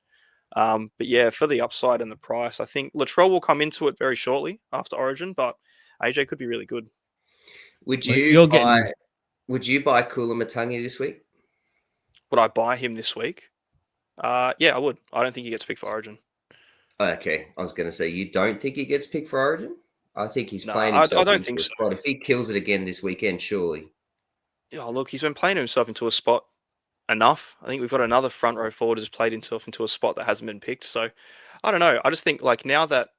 But yeah, for the upside and the price, I think Latrell will come into it very shortly after Origin, but AJ could be really good. Would you buy Kula this week? Would I buy him this week? Yeah, I would. I don't think he gets picked for Origin. Okay, I was going to say, you don't think he gets picked for Origin? I think he's No, playing I himself don't into think a so. spot. If he kills it again this weekend, surely. Yeah, look, he's been playing himself into a spot enough. I think we've got another front row forward who's played himself into a spot that hasn't been picked. So I don't know. I just think like now that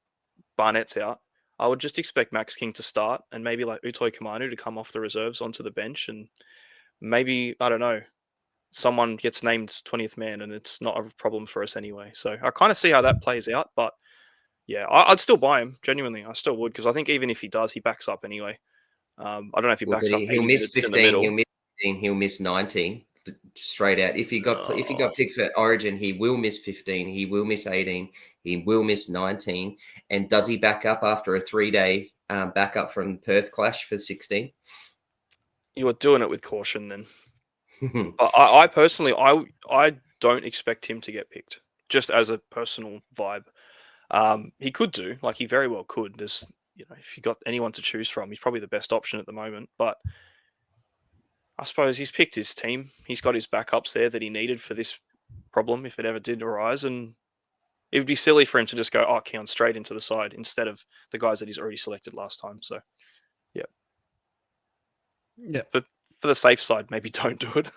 Barnett's out, I would just expect Max King to start and maybe like Utoy Kamanu to come off the reserves onto the bench, and maybe, I don't know, someone gets named 20th man and it's not a problem for us anyway. So I kind of see how that plays out. But yeah, I'd still buy him. Genuinely, I still would, because I think even if he does, he backs up anyway. I don't know if he Well, backs but up he'll 80 miss minutes in the 15. middle. He'll miss 15. He'll miss 19 straight out. If he got picked for Origin, he will miss 15. He will miss 18. He will miss 19. And does he back up after a 3-day backup from Perth clash for 16? You are doing it with caution then. But I personally, I don't expect him to get picked, just as a personal vibe. He could do, like he very well could. There's, if you got anyone to choose from, he's probably the best option at the moment. But I suppose he's picked his team. He's got his backups there that he needed for this problem if it ever did arise, and it would be silly for him to just go, Keon straight into the side instead of the guys that he's already selected last time. So, Yeah. But for the safe side, maybe don't do it.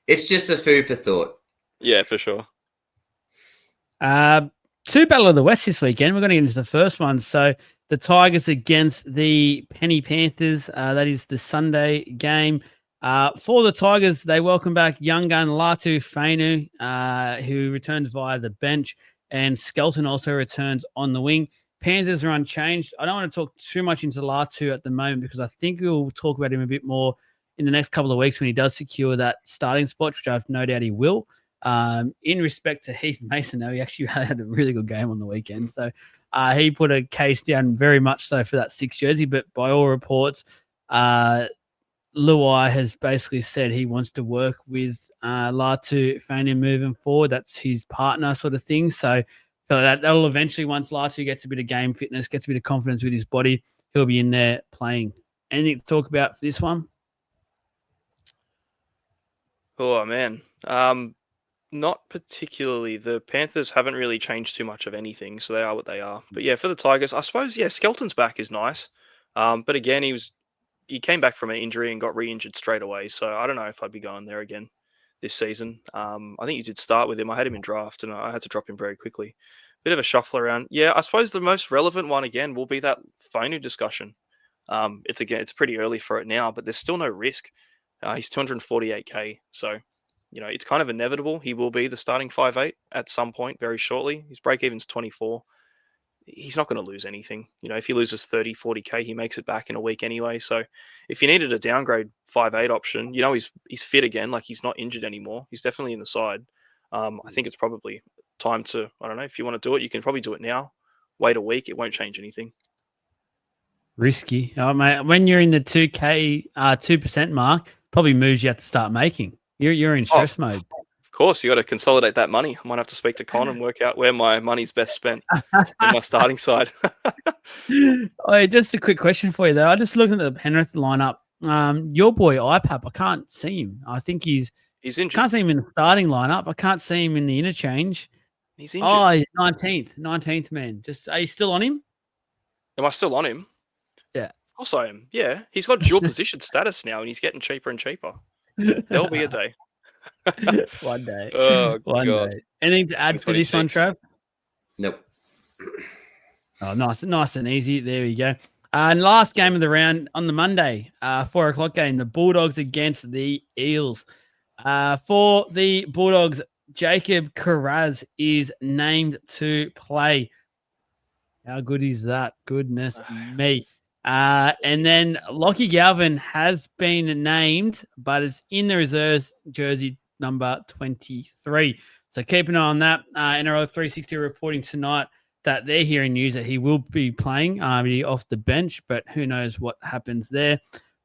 It's just a food for thought. Yeah, for sure. Two Battle of the West this weekend. We're going to get into the first one. So the Tigers against the Penny Panthers. That is the Sunday game. For the Tigers, they welcome back young gun Latu Fainu, who returns via the bench, and Skelton also returns on the wing. Panthers are unchanged. I don't want to talk too much into Latu at the moment because I think we'll talk about him a bit more in the next couple of weeks when he does secure that starting spot, which I have no doubt he will. In respect to Heath Mason, though, he actually had a really good game on the weekend. So he put a case down very much so for that 6 jersey. But by all reports, LeHigh has basically said he wants to work with Latu Fainu moving forward. That's his partner sort of thing. So that'll eventually, once Latu gets a bit of game fitness, gets a bit of confidence with his body, he'll be in there playing. Anything to talk about for this one? Oh, man. Not particularly. The Panthers haven't really changed too much of anything, so they are what they are. But yeah, for the Tigers, I suppose, Skelton's back is nice. But again, he came back from an injury and got re-injured straight away. So I don't know if I'd be going there again this season. I think you did start with him. I had him in draft and I had to drop him very quickly. Bit of a shuffle around. Yeah, I suppose the most relevant one again will be that Fainu discussion. It's pretty early for it now, but there's still no risk. He's 248k, so it's kind of inevitable. He will be the starting 5'8" at some point very shortly. His break even's 24. He's not going to lose anything. If he loses 30, 40k, he makes it back in a week anyway. So if you needed a downgrade 5'8" option, he's fit again, like he's not injured anymore. He's definitely in the side. I think it's probably time to, I don't know, if you want to do it, you can probably do it now. Wait a week, it won't change anything. Risky. Oh, mate, when you're in the 2K, 2% mark, probably moves you have to start making. You're in stress mode. Of course, you got to consolidate that money. I might have to speak to Con and work out where my money's best spent in my starting side. Oh, just a quick question for you, though. I just looking at the Penrith lineup. Your boy IPAP, I can't see him. I think he's injured. Can't see him in the starting lineup. I can't see him in the interchange. He's injured. Oh, he's 19th man. Are you still on him? Am I still on him? Yeah. Of course I am. Yeah. He's got dual position status now and he's getting cheaper and cheaper. There'll be a day. One day. Oh, One God. day. Anything to add for this one, Trav? Nope. Oh, nice and easy. There we go. And last game of the round on the Monday, 4:00 game, the Bulldogs against the Eels. For the Bulldogs, Jacob Carraz is named to play. How good is that? Goodness me. And then Lockie Galvin has been named, but is in the reserves jersey number 23. So keep an eye on that. NRL 360 reporting tonight that they're hearing news that he will be playing off the bench, but who knows what happens there.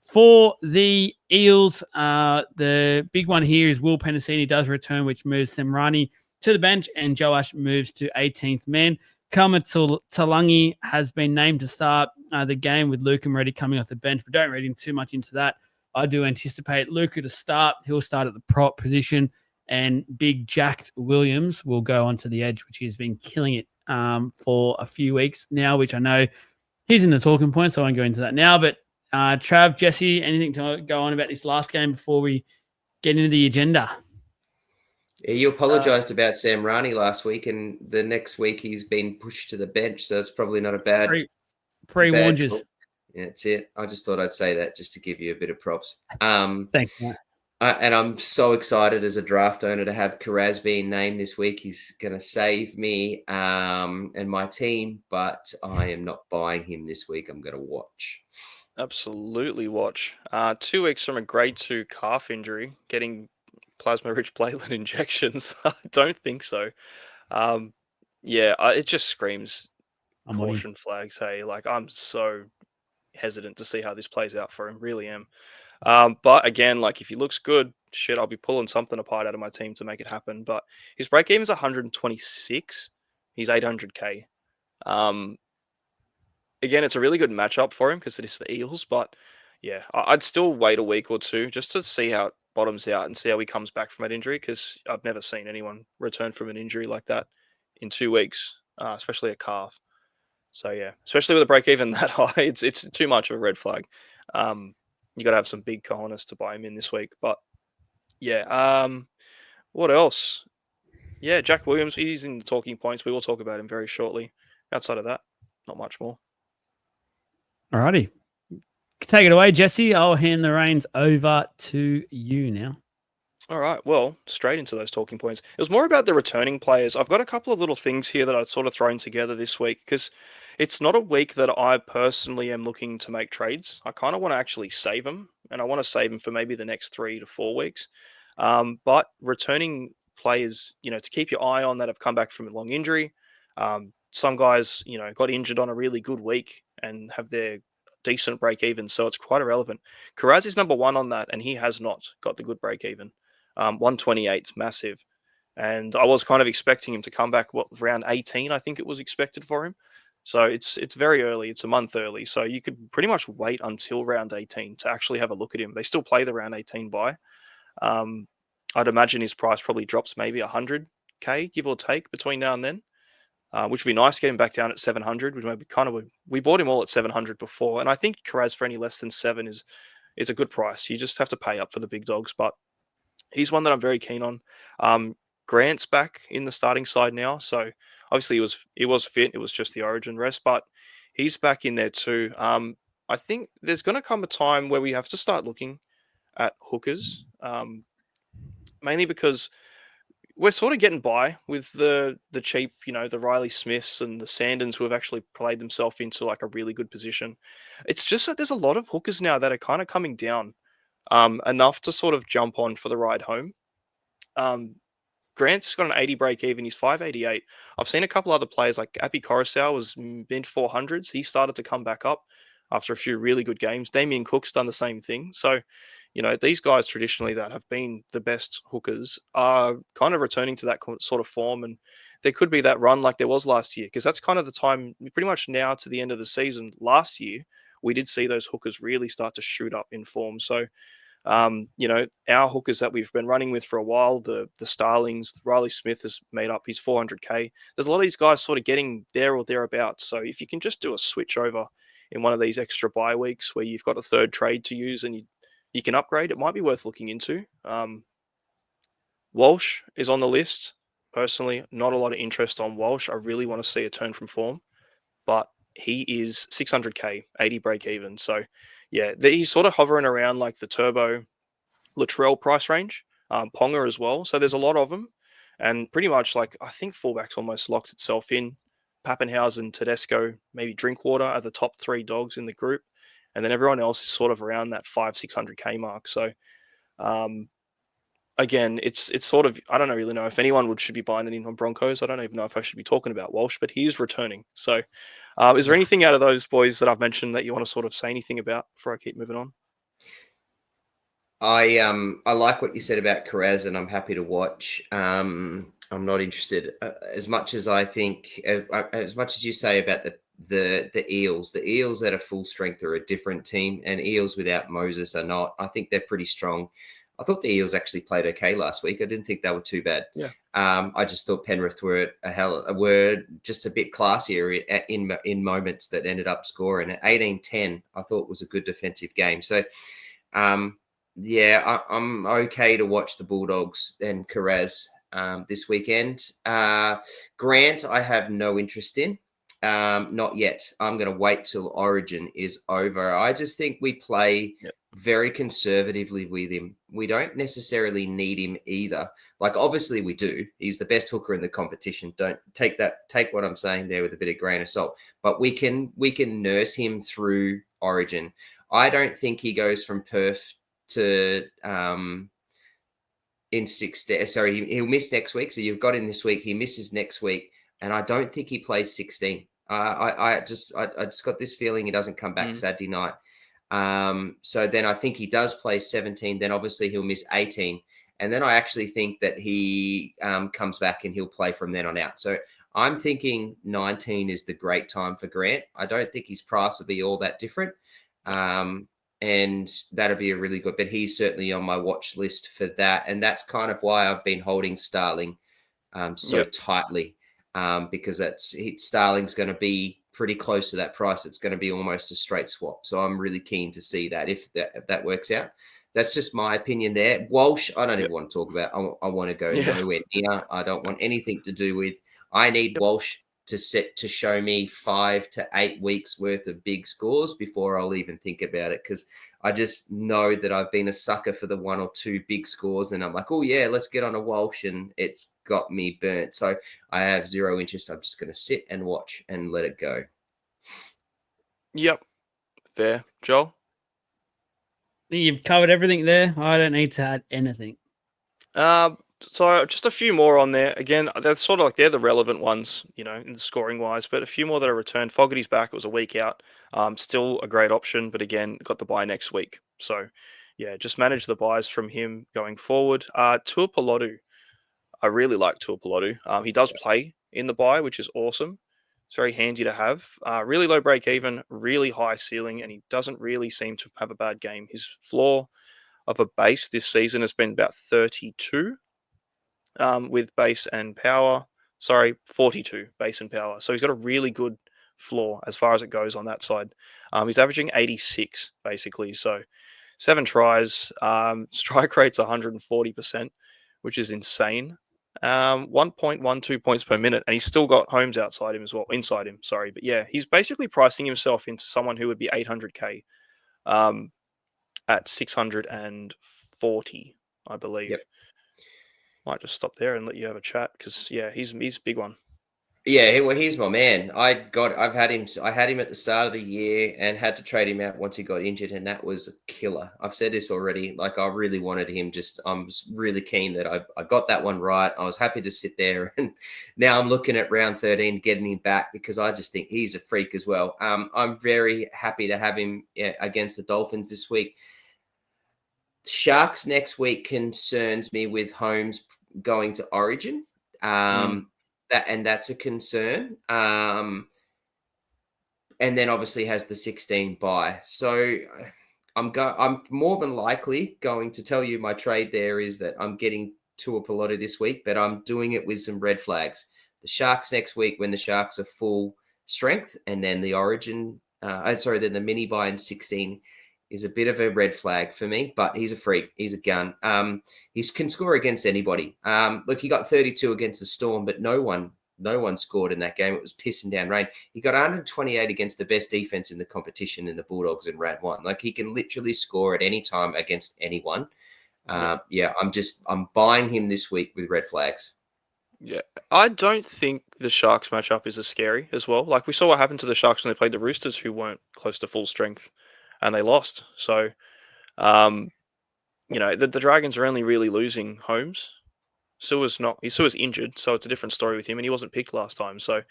For the Eels, the big one here is Will Penasini does return, which moves Semrani to the bench, and Joash moves to 18th man. Kalma Talangi has been named to start the game with Luca Moretti coming off the bench, but don't read him too much into that. I do anticipate Luca to start. He'll start at the prop position, and big jacked Williams will go onto the edge, which he's been killing it for a few weeks now, which I know he's in the talking point, so I won't go into that now. But Trav, Jesse, anything to go on about this last game before we get into the agenda? Yeah, you apologised about Sam Rani last week, and the next week he's been pushed to the bench, so it's probably not a bad pre-warned. Yeah, that's it. I just thought I'd say that just to give you a bit of props. Thanks, mate. And I'm so excited as a draft owner to have Karaz being named this week. He's going to save me and my team, but I am not buying him this week. I'm going to watch. Absolutely watch. 2 weeks from a grade 2 calf injury, getting plasma-rich platelet injections. I don't think so. It just screams caution flags. Hey, like I'm so hesitant to see how this plays out for him. Really am. But again, like if he looks good, shit, I'll be pulling something apart out of my team to make it happen. But his break even is 126. He's 800k. Again, it's a really good matchup for him because it is the Eels. But yeah, I'd still wait a week or two just to see how it bottoms out and see how he comes back from that injury, because I've never seen anyone return from an injury like that in 2 weeks, especially a calf. So yeah, especially with a break even that high, it's too much of a red flag. You got to have some big cojones to buy him in this week. But yeah, what else? Yeah, Jack Williams, he's in the talking points. We will talk about him very shortly. Outside of that, not much more. Alrighty. Take it away, Jesse. I'll hand the reins over to you now. All right, well, straight into those talking points. It was more about the returning players. I've got a couple of little things here that I've sort of thrown together this week because it's not a week that I personally am looking to make trades. I kind of want to actually save them, and I want to save them for maybe the next 3 to 4 weeks. But returning players, to keep your eye on that have come back from a long injury. Some guys, got injured on a really good week and have their decent break even, so it's quite irrelevant. Karaz is number 1 on that, and he has not got the good break even. 128 is massive, and I was kind of expecting him to come back round 18, I think it was expected for him. So it's very early. It's a month early, so you could pretty much wait until round 18 to actually have a look at him. They still play the round 18 buy. I'd imagine his price probably drops maybe 100k, give or take, between now and then. Which would be nice, getting back down at 700, which maybe we bought him all at 700 before, and I think Karaz for any less than 7 is a good price. You just have to pay up for the big dogs, but he's one that I'm very keen on. Grant's back in the starting side now, so obviously he was fit. It was just the Origin rest, but he's back in there too. I think there's going to come a time where we have to start looking at hookers, mainly because we're sort of getting by with the cheap, the Riley Smiths and the Sandons who have actually played themselves into like a really good position. It's just that there's a lot of hookers now that are kind of coming down enough to sort of jump on for the ride home. Grant's got an 80 break even. He's 588. I've seen a couple other players like Appy Coruscant was mid 400s. He started to come back up after a few really good games. Damien Cook's done the same thing. So, these guys traditionally that have been the best hookers are kind of returning to that sort of form. And there could be that run like there was last year, because that's kind of the time, pretty much now to the end of the season. Last year, we did see those hookers really start to shoot up in form. So, our hookers that we've been running with for a while, the Starlings, Riley Smith has made up his 400k. There's a lot of these guys sort of getting there or thereabouts. So if you can just do a switch over in one of these extra bye weeks where you've got a third trade to use and you can upgrade, it might be worth looking into. Walsh is on the list. Personally, not a lot of interest on Walsh. I really want to see a turn from form, but he is 600k, 80 break even. So yeah, he's sort of hovering around like the Turbo Latrell price range, Ponga as well. So there's a lot of them, and pretty much like I think fullback's almost locked itself in. Pappenhausen, Tedesco, maybe Drinkwater are the top 3 dogs in the group, and then everyone else is sort of around that 500-600k mark. So again, it's sort of, I don't really know if anyone should be buying it in on Broncos. I don't even know if I should be talking about Walsh, but he is returning. So is there anything out of those boys that I've mentioned that you want to sort of say anything about before I keep moving on? I like what you said about Karaz, and I'm happy to watch. I'm not interested as much as I think, as much as you say about the Eels. The Eels at a full strength are a different team, and Eels without Moses are not. I think they're pretty strong. I thought the Eels actually played okay last week. I didn't think they were too bad. Yeah. I just thought Penrith were just a bit classier in moments that ended up scoring. At 18-10, I thought was a good defensive game. So, yeah, I'm okay to watch the Bulldogs and Carraz this weekend. Grant, I have no interest in. Not yet. I'm going to wait till Origin is over. I just think we play very conservatively with him. We don't necessarily need him either. Like, obviously we do. He's the best hooker in the competition. Don't take what I'm saying there with a bit of grain of salt. But we can nurse him through Origin. I don't think he goes from Perth to in 6 days. Sorry, he'll miss next week. So you've got him this week. He misses next week. And I don't think he plays 16. I just got this feeling he doesn't come back Saturday night. So then I think he does play 17. Then obviously he'll miss 18. And then I actually think that he comes back and he'll play from then on out. So I'm thinking 19 is the great time for Grant. I don't think his price will be all that different. And that'll be a really good, but he's certainly on my watch list for that. And that's kind of why I've been holding Starling so tightly. Because Starling's going to be pretty close to that price. It's going to be almost a straight swap. So I'm really keen to see that if that works out. That's just my opinion there. Walsh, I don't even want to talk about. I want to go nowhere near. I don't want anything to do with. I need Walsh to show me 5 to 8 weeks worth of big scores before I'll even think about it, because I just know that I've been a sucker for the 1 or 2 big scores, and I'm like, oh yeah, let's get on a Walsh, and it's got me burnt. So I have zero interest. I'm just going to sit and watch and let it go. Yep, fair. Joel? You've covered everything there. I don't need to add anything. So just a few more on there. Again, they're sort of like they're the relevant ones, in the scoring wise, but a few more that are returned. Fogarty's back. It was a week out. Still a great option, but again, got the bye next week. So yeah, just manage the buys from him going forward. Tuipulotu. I really like Tuipulotu. He does play in the bye, which is awesome. It's very handy to have. Really low break even, really high ceiling, and he doesn't really seem to have a bad game. His floor of a base this season has been about 32. With base and power. 42 base and power. So he's got a really good floor as far as it goes on that side. He's averaging 86 basically. So 7 tries, strike rate's 140%, which is insane. 1.12 points per minute, and he's still got Holmes inside him. Sorry, but yeah, he's basically pricing himself into someone who would be 800k at 640, I believe. Yep. Might just stop there and let you have a chat because he's a big one. Yeah, well, he's my man. I had him at the start of the year and had to trade him out once he got injured, and that was a killer. I've said this already. Like, I really wanted him. I was really keen that I got that one right. I was happy to sit there, and now I'm looking at round 13, getting him back because I just think he's a freak as well. I'm very happy to have him against the Dolphins this week. Sharks next week concerns me with Holmes going to Origin. That's a concern. And then obviously has the 16 bye. So I'm more than likely going to tell you my trade there is that I'm getting Tuipulotu this week, but I'm doing it with some red flags. The Sharks next week when the Sharks are full strength, and then the Origin, then the mini bye in 16 is a bit of a red flag for me, but he's a freak. He's a gun. He can score against anybody. Look, he got 32 against the Storm, but no one scored in that game. It was pissing down rain. He got 128 against the best defense in the competition in the Bulldogs in round 1. Like, he can literally score at any time against anyone. I'm buying him this week with red flags. Yeah, I don't think the Sharks matchup is as scary as well. Like, we saw what happened to the Sharks when they played the Roosters, who weren't close to full strength, and they lost. So, the Dragons are only really losing Holmes. Sua's injured, so it's a different story with him, and he wasn't picked last time. So,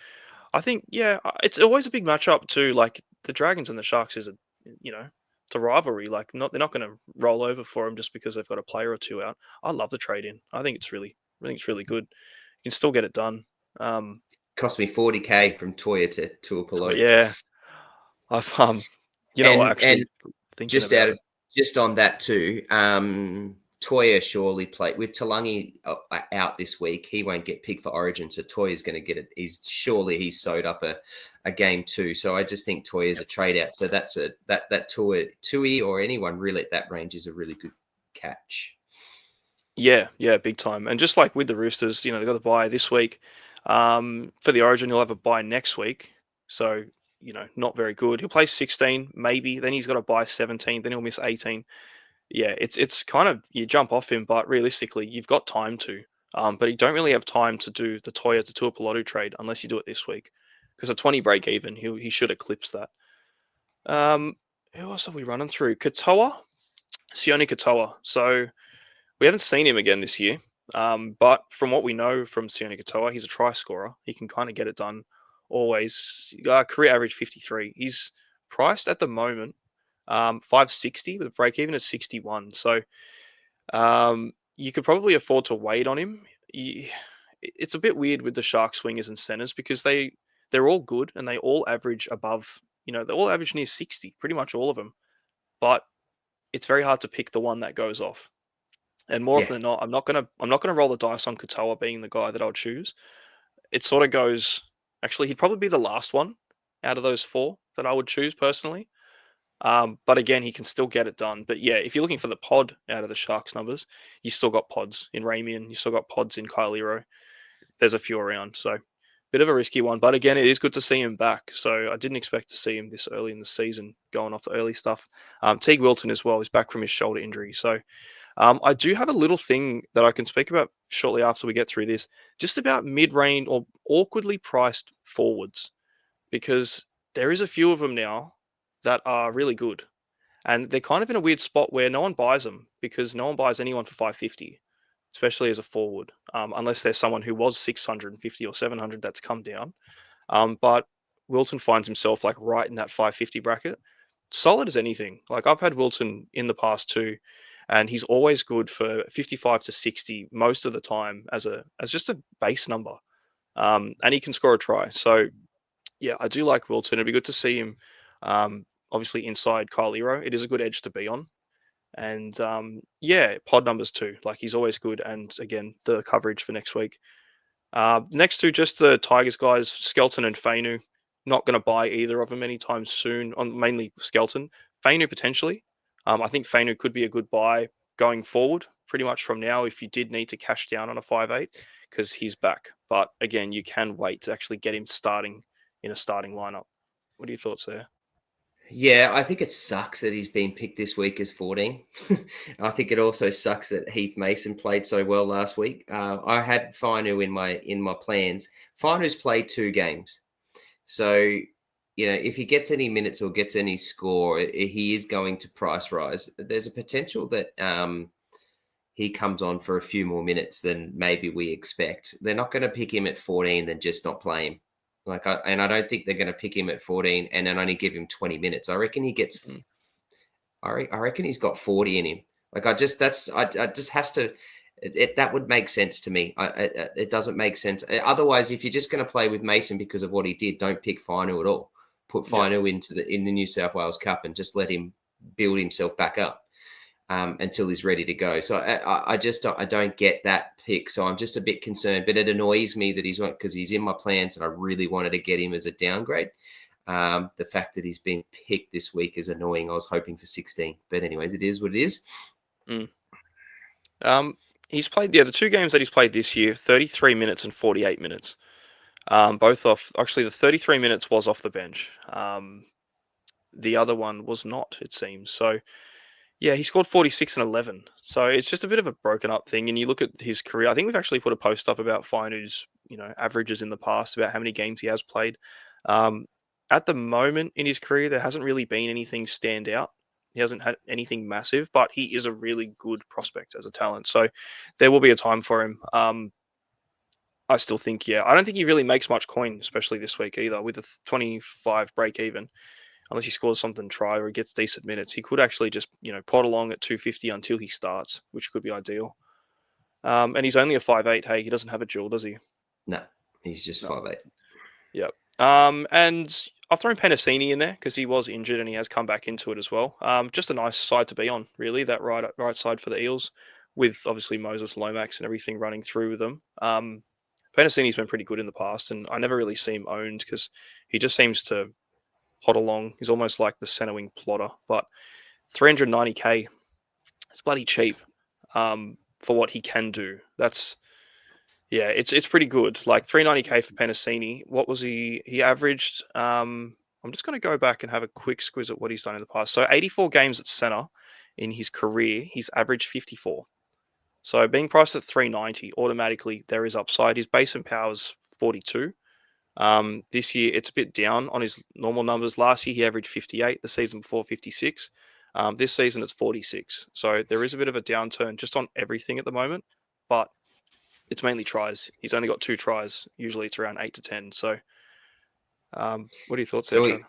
I think, it's always a big matchup too. Like, the Dragons and the Sharks is it's a rivalry. Like, they're not going to roll over for them just because they've got a player or two out. I love the trade in. I think it's really good. You can still get it done. Cost me 40k from Toya to Tuipulotu. So, yeah, I've thinking just about it. Just on that too, Toya surely played with Talangi out this week. He won't get picked for Origin, so Toya's going to get it. He's sewed up a game too. So I just think Toya's a trade out. So that's that Tui or anyone really at that range is a really good catch. Yeah, big time. And just like with the Roosters, they've got a bye this week. For the Origin, he'll have a bye next week. So, not very good. He'll play 16, maybe. Then he's got a bye 17. Then he'll miss 18. Yeah, it's kind of, you jump off him, but realistically, you've got time to. But you don't really have time to do the Toya to Tuipulotu trade unless you do it this week. Because a 20 break even, he should eclipse that. Who else are we running through? Katoa? Sione Katoa. So we haven't seen him again this year. But from what we know from Sione Katoa, he's a try scorer. He can kind of get it done always. Career average 53. He's priced at the moment 560 with a break even at 61. So you could probably afford to wait on him. It's a bit weird with the Shark swingers and centers because they're all good and they all average above, they all average near 60, pretty much all of them. But it's very hard to pick the one that goes off. And more often than not, I'm not gonna roll the dice on Katoa being the guy that I'll choose. It sort of goes. Actually, he'd probably be the last one out of those four that I would choose personally. But again, he can still get it done. But yeah, if you're looking for the pod out of the Sharks numbers, you still got pods in Ramian, you still got pods in Kylero. There's a few around, so bit of a risky one. But again, it is good to see him back. So I didn't expect to see him this early in the season, going off the early stuff. Teague Wilton as well is back from his shoulder injury. So I do have a little thing that I can speak about shortly after we get through this, just about mid-range or awkwardly priced forwards, because there is a few of them now that are really good. And they're kind of in a weird spot where no one buys them because no one buys anyone for 550, especially as a forward, unless there's someone who was 650 or 700 that's come down. But Wilton finds himself like right in that 550 bracket. Solid as anything. Like I've had Wilton in the past too, and he's always good for 55 to 60 most of the time as just a base number. And he can score a try. So yeah, I do like Wilton. It'd be good to see him. Obviously inside Kylero, it is a good edge to be on. And pod numbers too. Like he's always good. And again, the coverage for next week. Next to just the Tigers guys, Skelton and Fainu. Not going to buy either of them anytime soon. On mainly Skelton, Fainu potentially. I think Fainu could be a good buy going forward. Pretty much from now, if you did need to cash down on a 5/8, because he's back. But again, you can wait to actually get him starting in a starting lineup. What are your thoughts there? Yeah, I think it sucks that he's been picked this week as 14. I think it also sucks that Heath Mason played so well last week. I had Fainu in my plans. Fainu's played 2 games. So, if he gets any minutes or gets any score, he is going to price rise. There's a potential that he comes on for a few more minutes than maybe we expect. They're not going to pick him at 14 and just not play him. I don't think they're going to pick him at 14 and then only give him 20 minutes. I reckon he gets. I reckon he's got 40 in him. That would make sense to me. It doesn't make sense. Otherwise, if you're just going to play with Mason because of what he did, don't pick Fainu at all. Put Fainu in the New South Wales Cup and just let him build himself back up until he's ready to go. So I don't get that pick. So I'm just a bit concerned, but it annoys me that because he's in my plans and I really wanted to get him as a downgrade. The fact that he's been picked this week is annoying. I was hoping for 16, but anyways, it is what it is. He's played the 2 games that he's played this year, 33 minutes and 48 minutes. Both off. Actually, the 33 minutes was off the bench. The other one was not, it seems. So. Yeah, he scored 46 and 11. So it's just a bit of a broken up thing. And you look at his career, I think we've actually put a post up about Fainu's, averages in the past, about how many games he has played. At the moment in his career, there hasn't really been anything stand out. He hasn't had anything massive, but he is a really good prospect as a talent. So there will be a time for him. I still think, I don't think he really makes much coin, especially this week either, with a 25 break even. Unless he scores something try or he gets decent minutes, he could actually just, pod along at 250 until he starts, which could be ideal. And he's only a 5'8". Hey, he doesn't have a dual, does he? No, he's just 5'8". Yep. And I've thrown Penasini in there because he was injured and he has come back into it as well. Just a nice side to be on, really, that right side for the Eels. with obviously Moses, Lomax, and everything running through with them. Penasini's been pretty good in the past, and I never really see him owned because he just seems to hot along. He's almost like the center wing plotter, but 390k, it's bloody cheap for what he can do. It's pretty good. Like 390k for Penasini. What was he? He averaged. I'm just going to go back and have a quick squiz at what he's done in the past. So 84 games at center in his career, he's averaged 54. So being priced at 390, automatically there is upside. His base and power is 42. This year it's a bit down on his normal numbers. Last year he averaged 58. The season before 56. This season it's 46. So there is a bit of a downturn just on everything at the moment, but it's mainly tries. He's only got 2 tries. Usually it's around 8 to 10. So what are your thoughts there, So Trevor?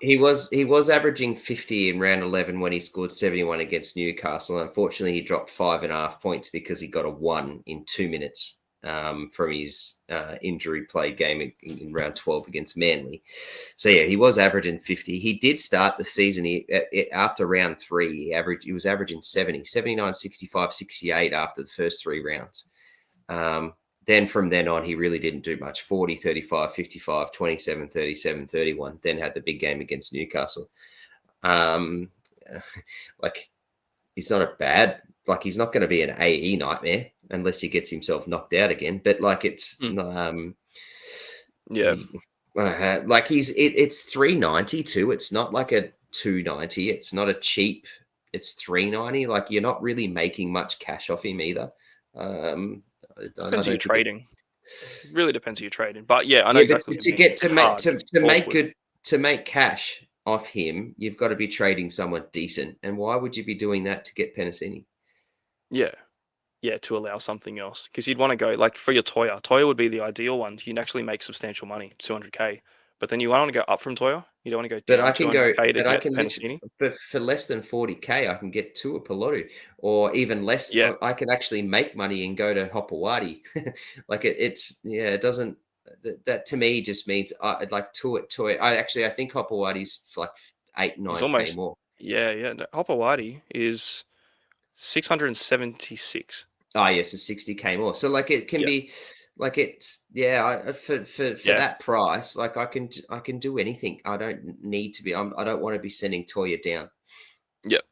he was averaging 50 in round 11 when he scored 71 against Newcastle. Unfortunately, he dropped 5.5 points because he got a 1 in 2 minutes from his injury play game in round 12 against Manly. So yeah, he was averaging 50. He did start the season after round 3. He was averaging 70, 79, 65, 68 after the first 3 rounds. Then from then on, he really didn't do much. 40, 35, 55, 27, 37, 31. Then had the big game against Newcastle. He's not a bad, he's not going to be an AE nightmare unless he gets himself knocked out again. But it's, it's 390 too. It's not like a 290. It's not a cheap. It's 390. You're not really making much cash off him either. Depends who you're trading. It really depends who you're trading. But yeah, I know exactly what you mean. To make cash off him, you've got to be trading someone decent. And why would you be doing that to get Penasini? Yeah, to allow something else, because you'd want to go for your Toya. Toya would be the ideal one. You can actually make substantial money, 200k. But then you want to go up from Toya. You don't want to go down 200k to get Penasini. But for less than 40k, I can get Tua Pilotu, or even less. Yeah. I could actually make money and go to Hopewadi. It doesn't. That to me just means Tua. I think Hopewadi's 8-9k more. Yeah. No, Hopewadi is 676. Oh yes, it's 60k more. So it can be. For that price, I can do anything. I don't need to be. I don't want to be sending Toya down. Yep.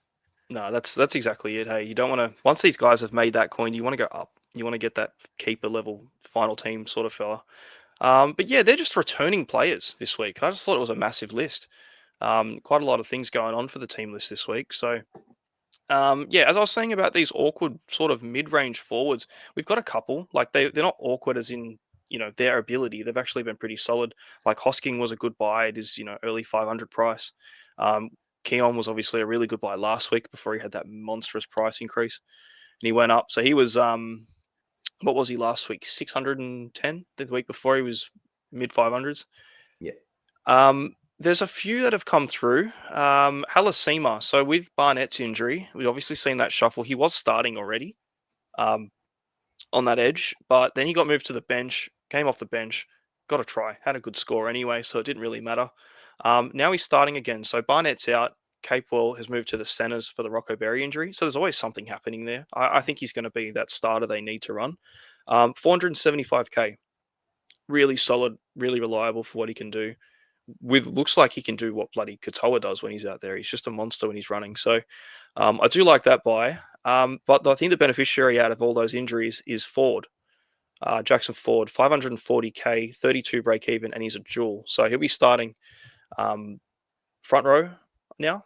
No, that's exactly it. Hey, you don't want to. Once these guys have made that coin, you want to go up. You want to get that keeper level final team sort of fella. But yeah, they're just returning players this week. I just thought it was a massive list. Quite a lot of things going on for the team list this week. So. As I was saying about these awkward sort of mid-range forwards, we've got a couple. They're not awkward as in, their ability. They've actually been pretty solid. Hosking was a good buy. It is, early 500 price. Keon was obviously a really good buy last week before he had that monstrous price increase. And he went up. So he was, what was he last week? 610. The week before he was mid 500s. Yeah. There's a few that have come through. Halasima. So with Barnett's injury, we've obviously seen that shuffle. He was starting already on that edge, but then he got moved to the bench, came off the bench, got a try, had a good score anyway, so it didn't really matter. Now he's starting again. So Barnett's out. Capewell has moved to the centers for the Rocco Berry injury. So there's always something happening there. I think he's going to be that starter they need to run. 475k. Really solid, really reliable for what he can do. Looks like he can do what bloody Katoa does when he's out there. He's just a monster when he's running. So I do like that buy. But I think the beneficiary out of all those injuries is Ford. Jackson Ford, 540k, 32 break even, and he's a jewel. So he'll be starting front row now,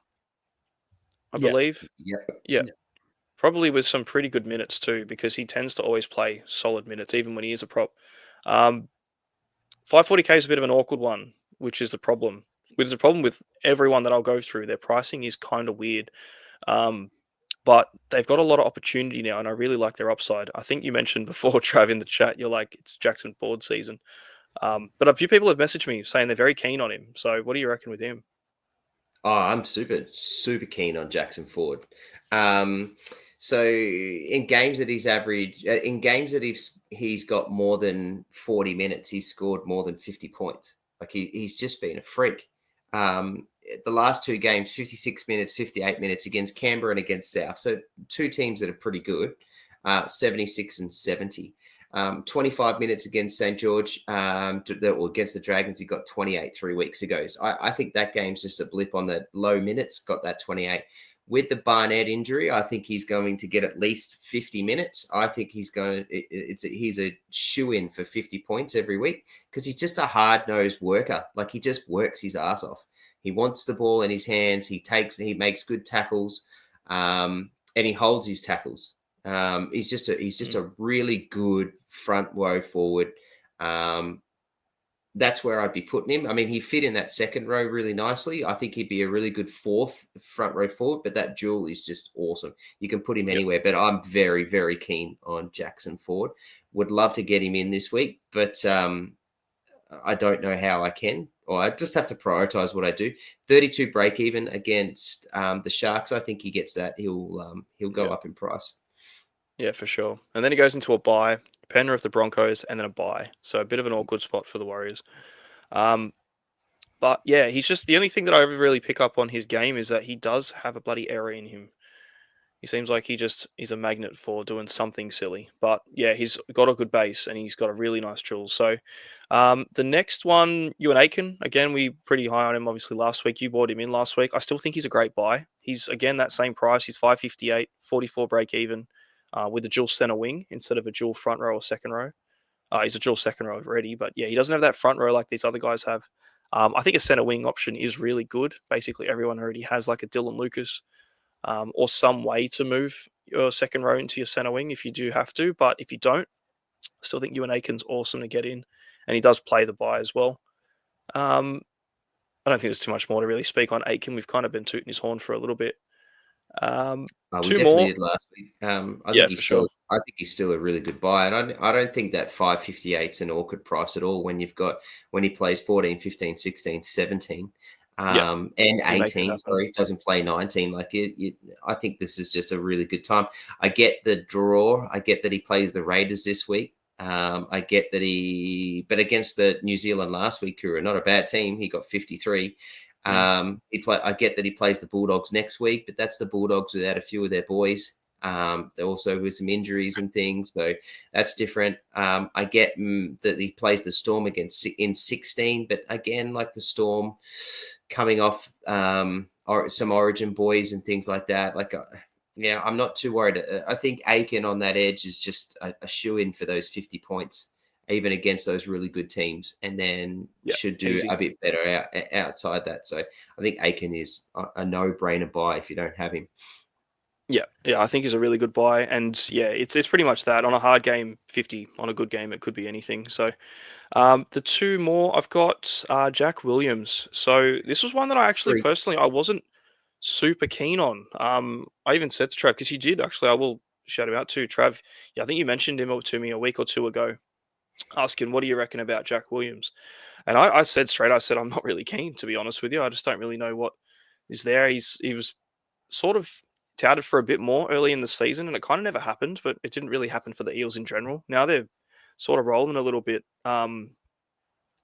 I believe. Yeah. Probably with some pretty good minutes too, because he tends to always play solid minutes, even when he is a prop. 540k is a bit of an awkward one, which is the problem. There's a problem with everyone that I'll go through. Their pricing is kind of weird. But they've got a lot of opportunity now, and I really like their upside. I think you mentioned before, Trav, in the chat, you're like, it's Jackson Ford season. But a few people have messaged me saying they're very keen on him. So what do you reckon with him? Oh, I'm super, super keen on Jackson Ford. So in games that he's got more than 40 minutes, he's scored more than 50 points. He's just been a freak. The last 2 games, 56 minutes, 58 minutes against Canberra and against South. So 2 teams that are pretty good. 76 and 70. 25 minutes against St. George, or against the Dragons, he got 28 3 weeks ago. So I think that game's just a blip on the low minutes, got that 28. With the Barnett injury, I think he's going to get at least 50 minutes. I think he's he's a shoe-in for 50 points every week because he's just a hard-nosed worker. Like, he just works his ass off. He wants the ball in his hands. He makes good tackles, and he holds his tackles. He's just a really good front row forward. That's where I'd be putting him. I mean, he fit in that second row really nicely. I think he'd be a really good fourth front row forward, but that duel is just awesome. You can put him anywhere, but I'm very, very keen on Jackson Ford. Would love to get him in this week, but I don't know how I can, or I just have to prioritize what I do. 32 break even against the Sharks. I think he gets that. He'll go up in price. Yeah, for sure. And then he goes into a bye, Penrith, the Broncos, and then a bye. So a bit of an awkward spot for the Warriors. But yeah, he's just the only thing that I ever really pick up on his game is that he does have a bloody error in him. He seems like he's a magnet for doing something silly. But yeah, he's got a good base and he's got a really nice drill. So the next one, Ewan Aiken, again, we pretty high on him obviously last week. You bought him in last week. I still think he's a great buy. He's again that same price. He's 558, 44 break even. With a dual center wing instead of a dual front row or second row. He's a dual second row already, but yeah, he doesn't have that front row like these other guys have. I think a center wing option is really good. Basically, everyone already has like a Dylan Lucas or some way to move your second row into your center wing if you do have to. But if you don't, I still think Ewan Aiken's awesome to get in, and he does play the bye as well. I don't think there's too much more to really speak on Aiken. We've kind of been tooting his horn for a little bit. We Two definitely more. did last week. I think he's still a really good buy, and I don't think that 558 is an awkward price at all when he plays 14, 15, 16, 17, and 18. Sorry, doesn't play 19. I think this is just a really good time. I get the draw. I get that he plays the Raiders this week. I get that but against the New Zealand last week, who are not a bad team, he got 53. I get that he plays the Bulldogs next week, but that's the Bulldogs without a few of their boys. They're also with some injuries and things, so that's different. I get that he plays the Storm in 16, but again, like the Storm coming off or some Origin boys and things like that. I'm not too worried. I think Aiken on that edge is just a shoe-in for those 50 points, even against those really good teams, and then should do a bit better outside that. So I think Aiken is a no-brainer buy if you don't have him. Yeah, I think he's a really good buy, and yeah, it's pretty much that. On a hard game, 50. On a good game, it could be anything. So the two more I've got Jack Williams. So this was one that I actually personally I wasn't super keen on. I even said to Trav, because he did actually, I will shout him out to Trav. Yeah, I think you mentioned him to me a week or two ago, asking what do you reckon about Jack Williams, and I said straight, I said I'm not really keen, to be honest with you. I just don't really know what is there. He was sort of touted for a bit more early in the season, and it kind of never happened, but it didn't really happen for the Eels in general. Now they're sort of rolling a little bit, not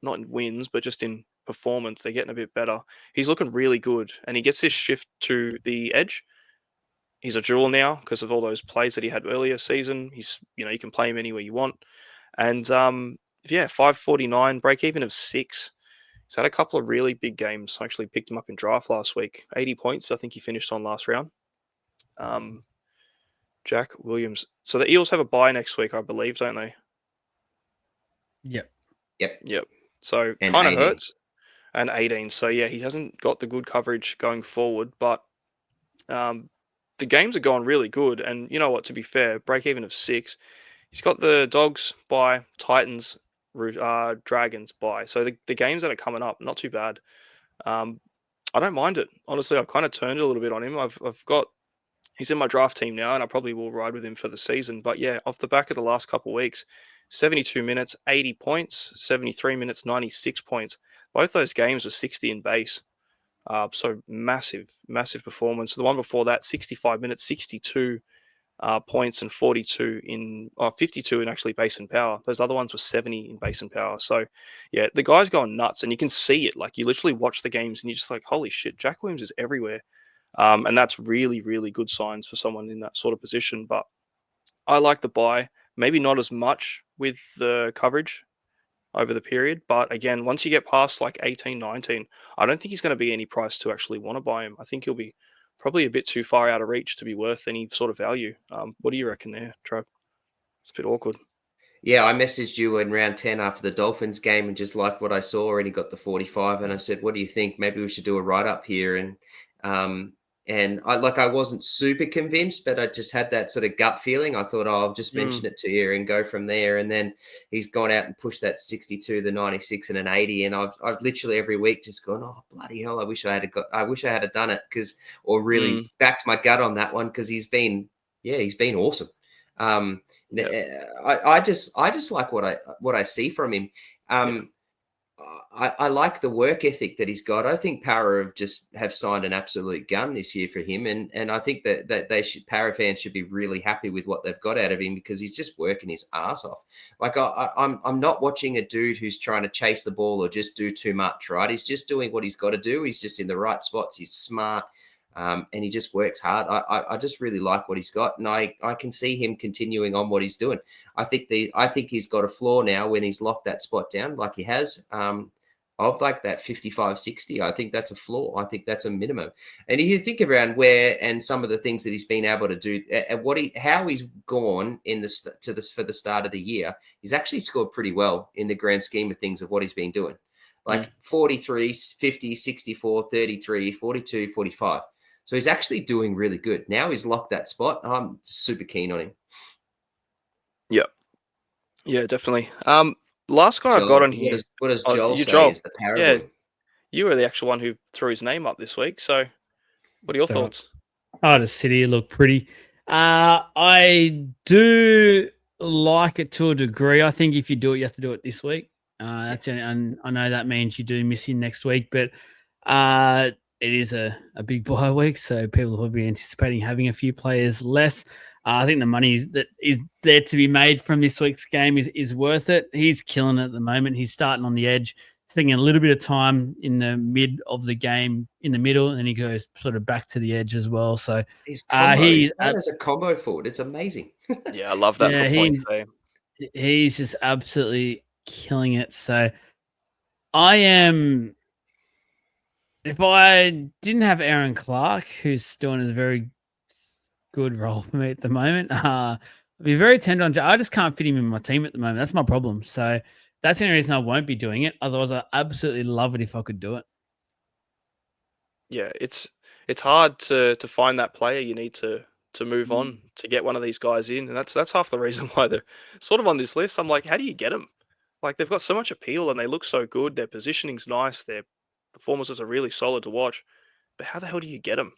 in wins, but just in performance. They're getting a bit better. He's looking really good, and he gets this shift to the edge. He's a dual now because of all those plays that he had earlier season. You can play him anywhere you want. And 549, break even of 6. He's had a couple of really big games. I actually picked him up in draft last week. 80 points, I think he finished on last round. Jack Williams. So the Eels have a bye next week, I believe, don't they? Yep. So kind of hurts. And 18. So yeah, he hasn't got the good coverage going forward, but the games are going really good. And you know what? To be fair, break even of 6. He's got the Dogs bye, Titans, Dragons bye. So the games that are coming up, not too bad. I don't mind it. Honestly, I've kind of turned a little bit on him. He's in my draft team now, and I probably will ride with him for the season. But yeah, off the back of the last couple of weeks, 72 minutes, 80 points, 73 minutes, 96 points. Both those games were 60 in base. So massive performance. The one before that, 65 minutes, 62 points and 52 in 52 in actually base and power. Those other ones were 70 in base and power. So yeah, the guy's going nuts, and you can see it. Like, you literally watch the games and you're just like, holy shit, Jack Williams is everywhere. And that's really, really good signs for someone in that sort of position. But I like the buy. Maybe not as much with the coverage over the period. But again, once you get past like 18, 19, I don't think he's going to be any price to actually want to buy him. I think he'll be probably a bit too far out of reach to be worth any sort of value. What do you reckon there, Trev? It's a bit awkward. Yeah, I messaged you in round 10 after the Dolphins game and just liked what I saw, and he got the 45. And I said, what do you think? Maybe we should do a write-up here. And I wasn't super convinced, but I just had that sort of gut feeling. I thought, I'll just mention it to you and go from there. And then he's gone out and pushed that 62, the 96, and an 80. And I've literally every week just gone, oh bloody hell! I wish I had done it or really backed my gut on that one, because he's been awesome. I just like what I see from him. I like the work ethic that he's got. I think Para have signed an absolute gun this year for him, and I think that Para fans should be really happy with what they've got out of him, because he's just working his ass off. Like I'm not watching a dude who's trying to chase the ball or just do too much. Right? He's just doing what he's got to do. He's just in the right spots. He's smart. And he just works hard. I just really like what he's got, and I can see him continuing on what he's doing. I think he's got a floor now when he's locked that spot down like he has, of like that 55, 60. I think that's a floor. I think that's a minimum. And if you think around where and some of the things that he's been able to do, and how he's gone for the start of the year, he's actually scored pretty well in the grand scheme of things of what he's been doing. Like 43, 50, 64, 33, 42, 45. So he's actually doing really good. Now he's locked that spot. I'm super keen on him. Yeah, definitely. Last guy I've got on here. What does Joel say is the parable? Yeah, you were the actual one who threw his name up this week. So what are your thoughts? Oh, the city look pretty. I do like it to a degree. I think if you do it, you have to do it this week. And I know that means you do miss him next week, but it is a big bye week, so people will be anticipating having a few players less. I think the money that is there to be made from this week's game is worth it. He's killing it at the moment. He's starting on the edge, spending a little bit of time in the mid of the game, in the middle, and he goes sort of back to the edge as well. So he's as a combo forward. It's amazing. Yeah, I love that for points. He's just absolutely killing it. So I am. If I didn't have Aaron Clark, who's doing a very good role for me at the moment, I'd be very tender on. I just can't fit him in my team at the moment. That's my problem. So that's the only reason I won't be doing it. Otherwise, I absolutely love it if I could do it. Yeah, it's hard to find that player. You need to move on to get one of these guys in, and that's half the reason why they're sort of on this list. I'm like, how do you get them? Like, they've got so much appeal and they look so good. Their positioning's nice. Their performances are really solid to watch. But how the hell do you get them?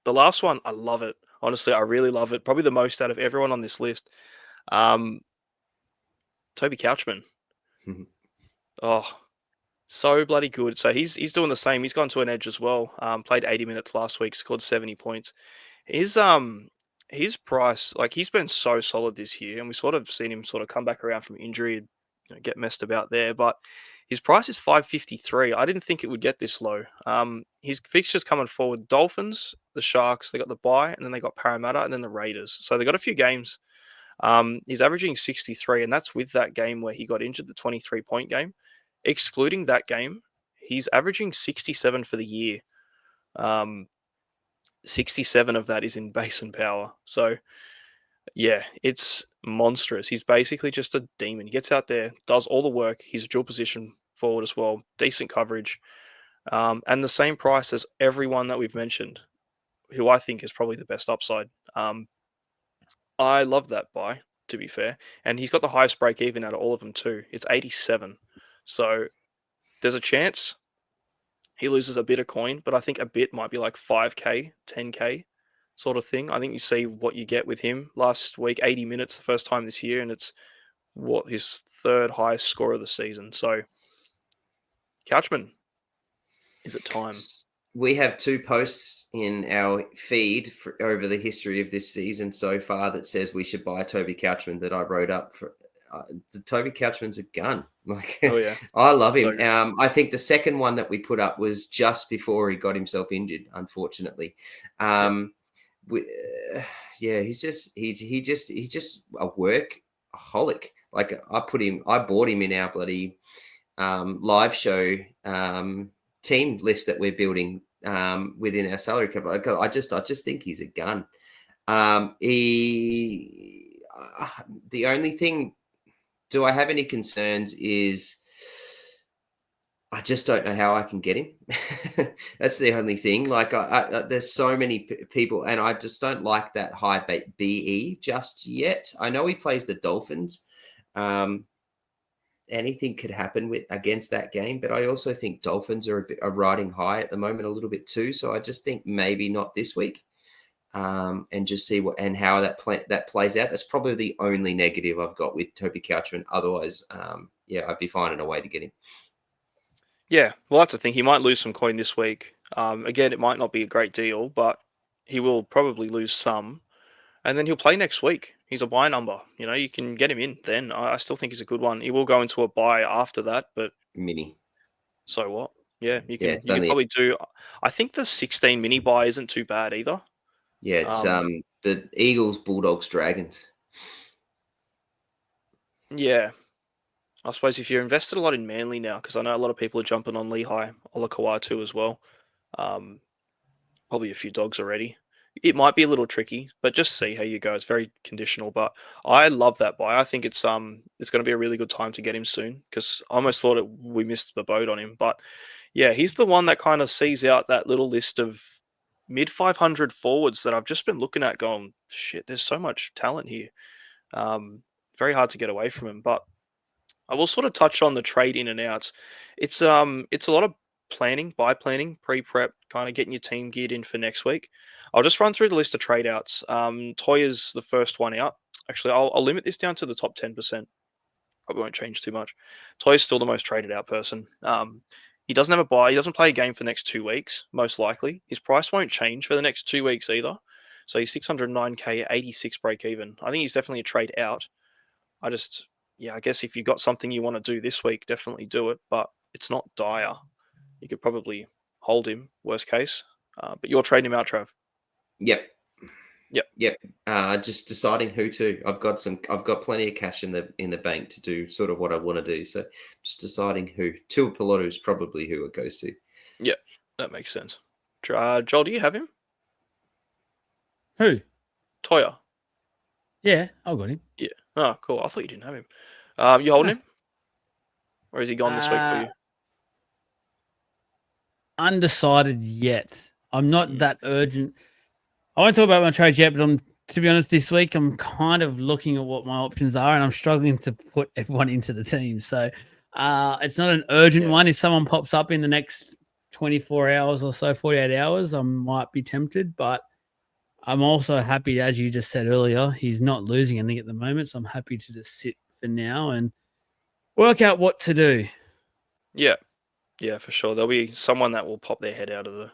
The last one, I love it. Honestly, I really love it. Probably the most out of everyone on this list. Toby Couchman. Oh, so bloody good. So he's doing the same. He's gone to an edge as well. Played 80 minutes last week, scored 70 points. His price, like, he's been so solid this year, and we sort of seen him sort of come back around from injury and get messed about there. But his price is 553. I didn't think it would get this low. His fixtures coming forward: Dolphins, the Sharks, they got the bye, and then they got Parramatta, and then the Raiders. So they got a few games. He's averaging 63, and that's with that game where he got injured, the 23-point game. Excluding that game, he's averaging 67 for the year. 67 of that is in base and power. So, yeah, it's monstrous. He's basically just a demon. He gets out there, does all the work. He's a dual position forward as well. Decent coverage. And the same price as everyone that we've mentioned, who I think is probably the best upside. I love that buy, to be fair. And he's got the highest break even out of all of them too. It's 87. So there's a chance he loses a bit of coin, but I think a bit might be like 5K, 10K sort of thing. I think you see what you get with him. Last week, 80 minutes the first time this year, and it's his third highest score of the season. So, Couchman, is it time? We have 2 posts in our feed over the history of this season so far that says we should buy Toby Couchman that I wrote up for. Toby Couchman's a gun. Like, oh yeah, I love him. So I think the second one that we put up was just before he got himself injured, unfortunately. yeah, he's just a workaholic. Like I bought him in our bloody live show team list that we're building within our salary cap. I just think he's a gun. The only thing, do I have any concerns is I just don't know how I can get him. That's the only thing. Like there's so many people, and I just don't like that high BE just yet. I know he plays the Dolphins. Anything could happen against that game, but I also think Dolphins are riding high at the moment a little bit too. So I just think maybe not this week, and just see how that plays out. That's probably the only negative I've got with Toby Couchman. Otherwise, I'd be finding a way to get him. Yeah, well, that's the thing. He might lose some coin this week. Again, it might not be a great deal, but he will probably lose some. And then he'll play next week. He's a buy number. You can get him in then. I still think he's a good one. He will go into a buy after that, but mini. So what? Yeah, you can probably do. I think the 16 mini buy isn't too bad either. Yeah, it's the Eagles, Bulldogs, Dragons. Yeah. I suppose if you're invested a lot in Manly now, because I know a lot of people are jumping on LeHigh, Olakawai too as well. Probably a few dogs already. It might be a little tricky, but just see how you go. It's very conditional, but I love that buy. I think it's going to be a really good time to get him soon, because I almost thought we missed the boat on him. But yeah, he's the one that kind of sees out that little list of mid 500 forwards that I've just been looking at going, shit, there's so much talent here. Very hard to get away from him, but I will sort of touch on the trade in and outs. It's a lot of buy planning, pre-prep, kind of getting your team geared in for next week. I'll just run through the list of trade outs. Toya's the first one out. Actually, I'll limit this down to the top 10%. I won't change too much. Toya's still the most traded out person. He doesn't have a buy. He doesn't play a game for the next 2 weeks, most likely. His price won't change for the next 2 weeks either. So he's 609K, 86 break even. I think he's definitely a trade out. I guess if you've got something you want to do this week, definitely do it, but it's not dire. You could probably hold him, worst case, but you're trading him out, Trav. Yep. Just deciding who to. I've got plenty of cash in the bank to do sort of what I want to do. So just deciding who. Tuipulotu is probably who it goes to. Yeah, that makes sense. Joel, do you have him? Who? Toya. Yeah, I've got him. Yeah. Oh, cool. I thought you didn't have him. You holding him? Or is he gone this week for you? Undecided yet. I'm not that urgent. I won't talk about my trades yet, but to be honest, this week I'm kind of looking at what my options are, and I'm struggling to put everyone into the team. So it's not an urgent one. If someone pops up in the next 24 hours or so, 48 hours, I might be tempted, but I'm also happy, as you just said earlier, he's not losing anything at the moment, so I'm happy to just sit for now and work out what to do. Yeah, for sure. There'll be someone that will pop their head out of the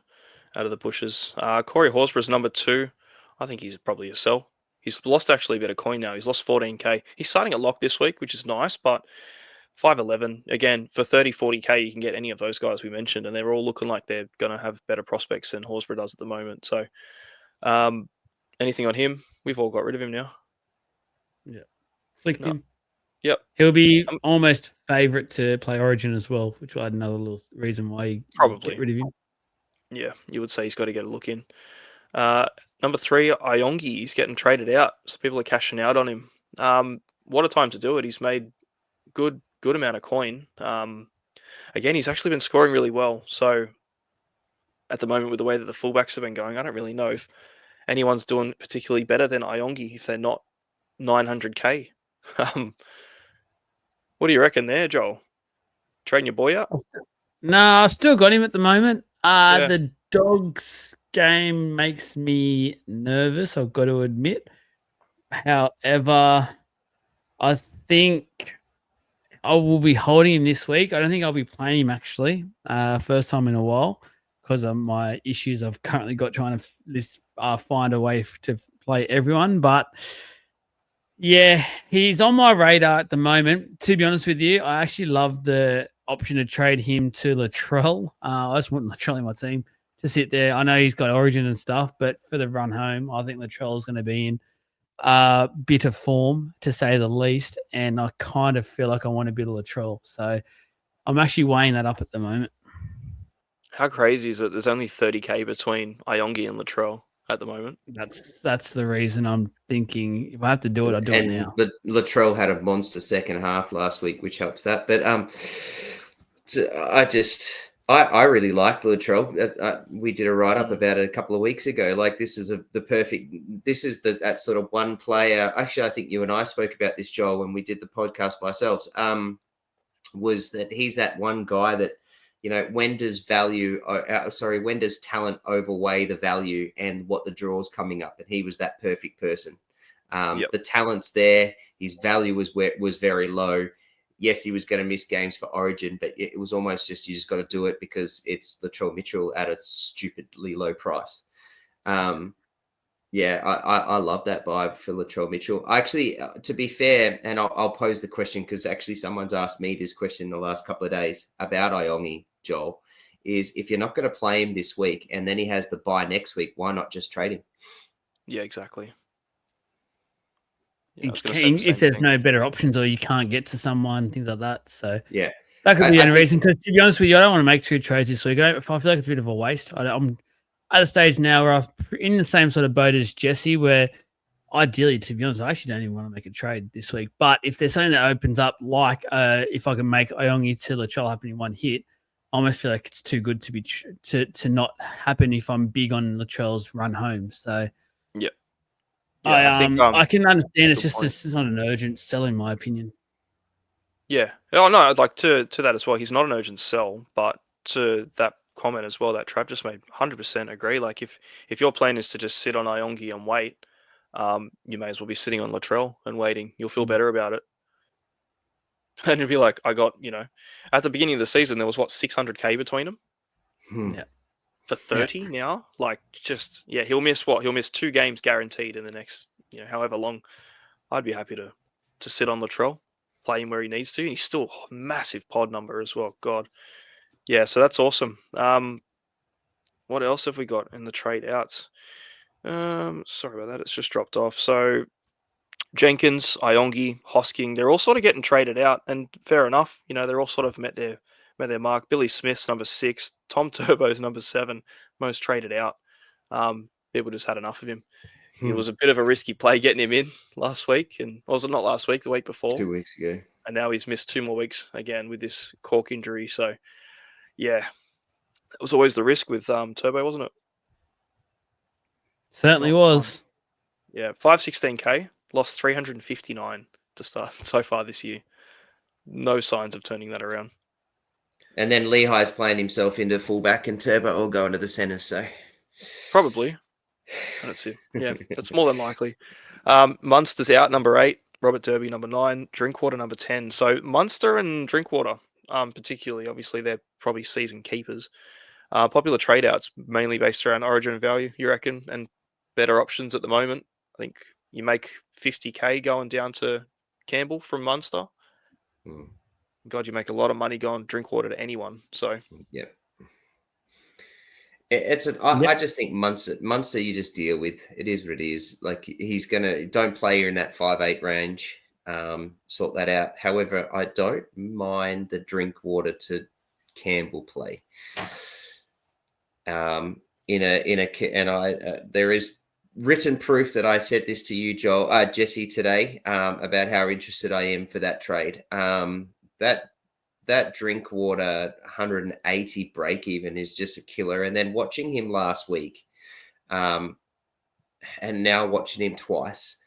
bushes. Corey Horsburgh's number 2. I think he's probably a sell. He's lost actually a bit of coin now. He's lost 14K. He's starting at lock this week, which is nice, but 5'11", again, for 30, 40K, you can get any of those guys we mentioned, and they're all looking like they're going to have better prospects than Horsburgh does at the moment. So anything on him? We've all got rid of him now. Yeah. Flicked him. Yep. He'll be almost favourite to play Origin as well, which will add another little reason why you probably get rid of him. Yeah, you would say he's got to get a look in. Number 3, Iongi. He's getting traded out, so people are cashing out on him. What a time to do it. He's made good amount of coin. Again, he's actually been scoring really well. So at the moment, with the way that the fullbacks have been going, I don't really know if anyone's doing particularly better than Iongi if they're not 900K. What do you reckon there, Joel? Trading your boy out? No, I've still got him at the moment. The Dogs game makes me nervous, I've got to admit. However, I think I will be holding him this week. I don't think I'll be playing him actually, first time in a while, because of my issues I've currently got trying to find a way to play everyone. But yeah, he's on my radar at the moment. To be honest with you, I actually love the option to trade him to Latrell. I just want Latrell in my team. to sit there. I know he's got Origin and stuff, but for the run home, I think Latrell's going to be in a bit of form, to say the least. And I kind of feel like I want a bit of Latrell. So I'm actually weighing that up at the moment. How crazy is it? There's only 30K between Iongi and Latrell at the moment. That's the reason I'm thinking if I have to do it, I'll do it now. Latrell had a monster second half last week, which helps that. But I really liked Latrell. We did a write up about it a couple of weeks ago. Like this is that sort of one player. Actually, I think you and I spoke about this, Joel, when we did the podcast by ourselves. Was that he's that one guy that, you know, when does talent overweigh the value and what the draw's coming up? And he was that perfect person. The talent's there. His value was very low. Yes, he was going to miss games for Origin, but it was almost just, you just got to do it because it's Latrell Mitchell at a stupidly low price. I love that buy for Latrell Mitchell. Actually, to be fair, and I'll pose the question because actually someone's asked me this question the last couple of days about Iongi, Joel, is if you're not going to play him this week and then he has the bye next week, why not just trade him? Yeah, exactly. If there's no better options or you can't get to someone, things like that. So yeah, that could be the reason. Because to be honest with you, I don't want to make 2 trades this week. I feel like it's a bit of a waste. I'm at a stage now where I'm in the same sort of boat as Jesse, where ideally, to be honest, I actually don't even want to make a trade this week. But if there's something that opens up, like if I can make Iongi to Latrell happen in one hit, I almost feel like it's too good to be to not happen if I'm big on Latrell's run home. So yeah. I can understand. It's just it's not an urgent sell, in my opinion. Yeah. Oh no, like to that as well. He's not an urgent sell, but to that comment as well that Trav just made, 100% agree. Like if your plan is to just sit on Iongi and wait, you may as well be sitting on Latrell and waiting. You'll feel better about it. And you'll be like, I got, at the beginning of the season there was 600K between them. Yeah. For 30 now, like he'll miss 2 games guaranteed in the next, however long. I'd be happy to sit on Latrell, play him where he needs to, and he's still a massive pod number as well. God, yeah. So that's awesome. What else have we got in the trade outs? Sorry about that. It's just dropped off. So Jenkins, Iongi, Hosking, they're all sort of getting traded out, and fair enough. They're all sort of met their mark. Billy Smith's number 6, Tom Turbo's number 7, most traded out. People just had enough of him. It was a bit of a risky play getting him in last week, and was it not last week? The week before, 2 weeks ago, and now he's missed 2 more weeks again with this cork injury. So, yeah, it was always the risk with Turbo, wasn't it? Certainly was. Yeah, 516K, lost 359 to start so far this year. No signs of turning that around. And then LeHigh's playing himself into fullback and Turbo will go into the centre, so probably. That's it. Yeah, that's more than likely. Munster's out, number 8. Robert Derby, number 9. Drinkwater, number 10. So Munster and Drinkwater, particularly, obviously, they're probably season keepers. Popular trade outs, mainly based around origin value, you reckon, and better options at the moment. I think you make 50K going down to Campbell from Munster. God, you make a lot of money going Drinkwater to anyone. So, yeah. I just think Munster you just deal with. It is what it is. Like he's don't play here in that 5'8" range. Sort that out. However, I don't mind the Drinkwater to Campbell play. There is written proof that I said this to you, Jesse, today, about how interested I am for that trade. That Drinkwater 180 break even is just a killer. And then watching him last week, and now watching him twice,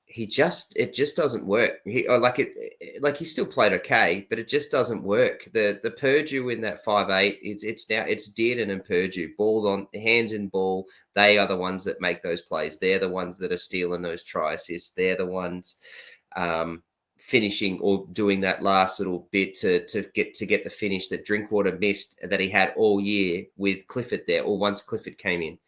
it just doesn't work. He still played okay, but it just doesn't work. The Purdue in that 5'8", it's Dearden and Purdue, ball on hands in ball. They are the ones that make those plays. They're the ones that are stealing those try assists. They're the ones finishing or doing that last little bit to get the finish that Drinkwater missed that he had all year with Clifford there, or once Clifford came in.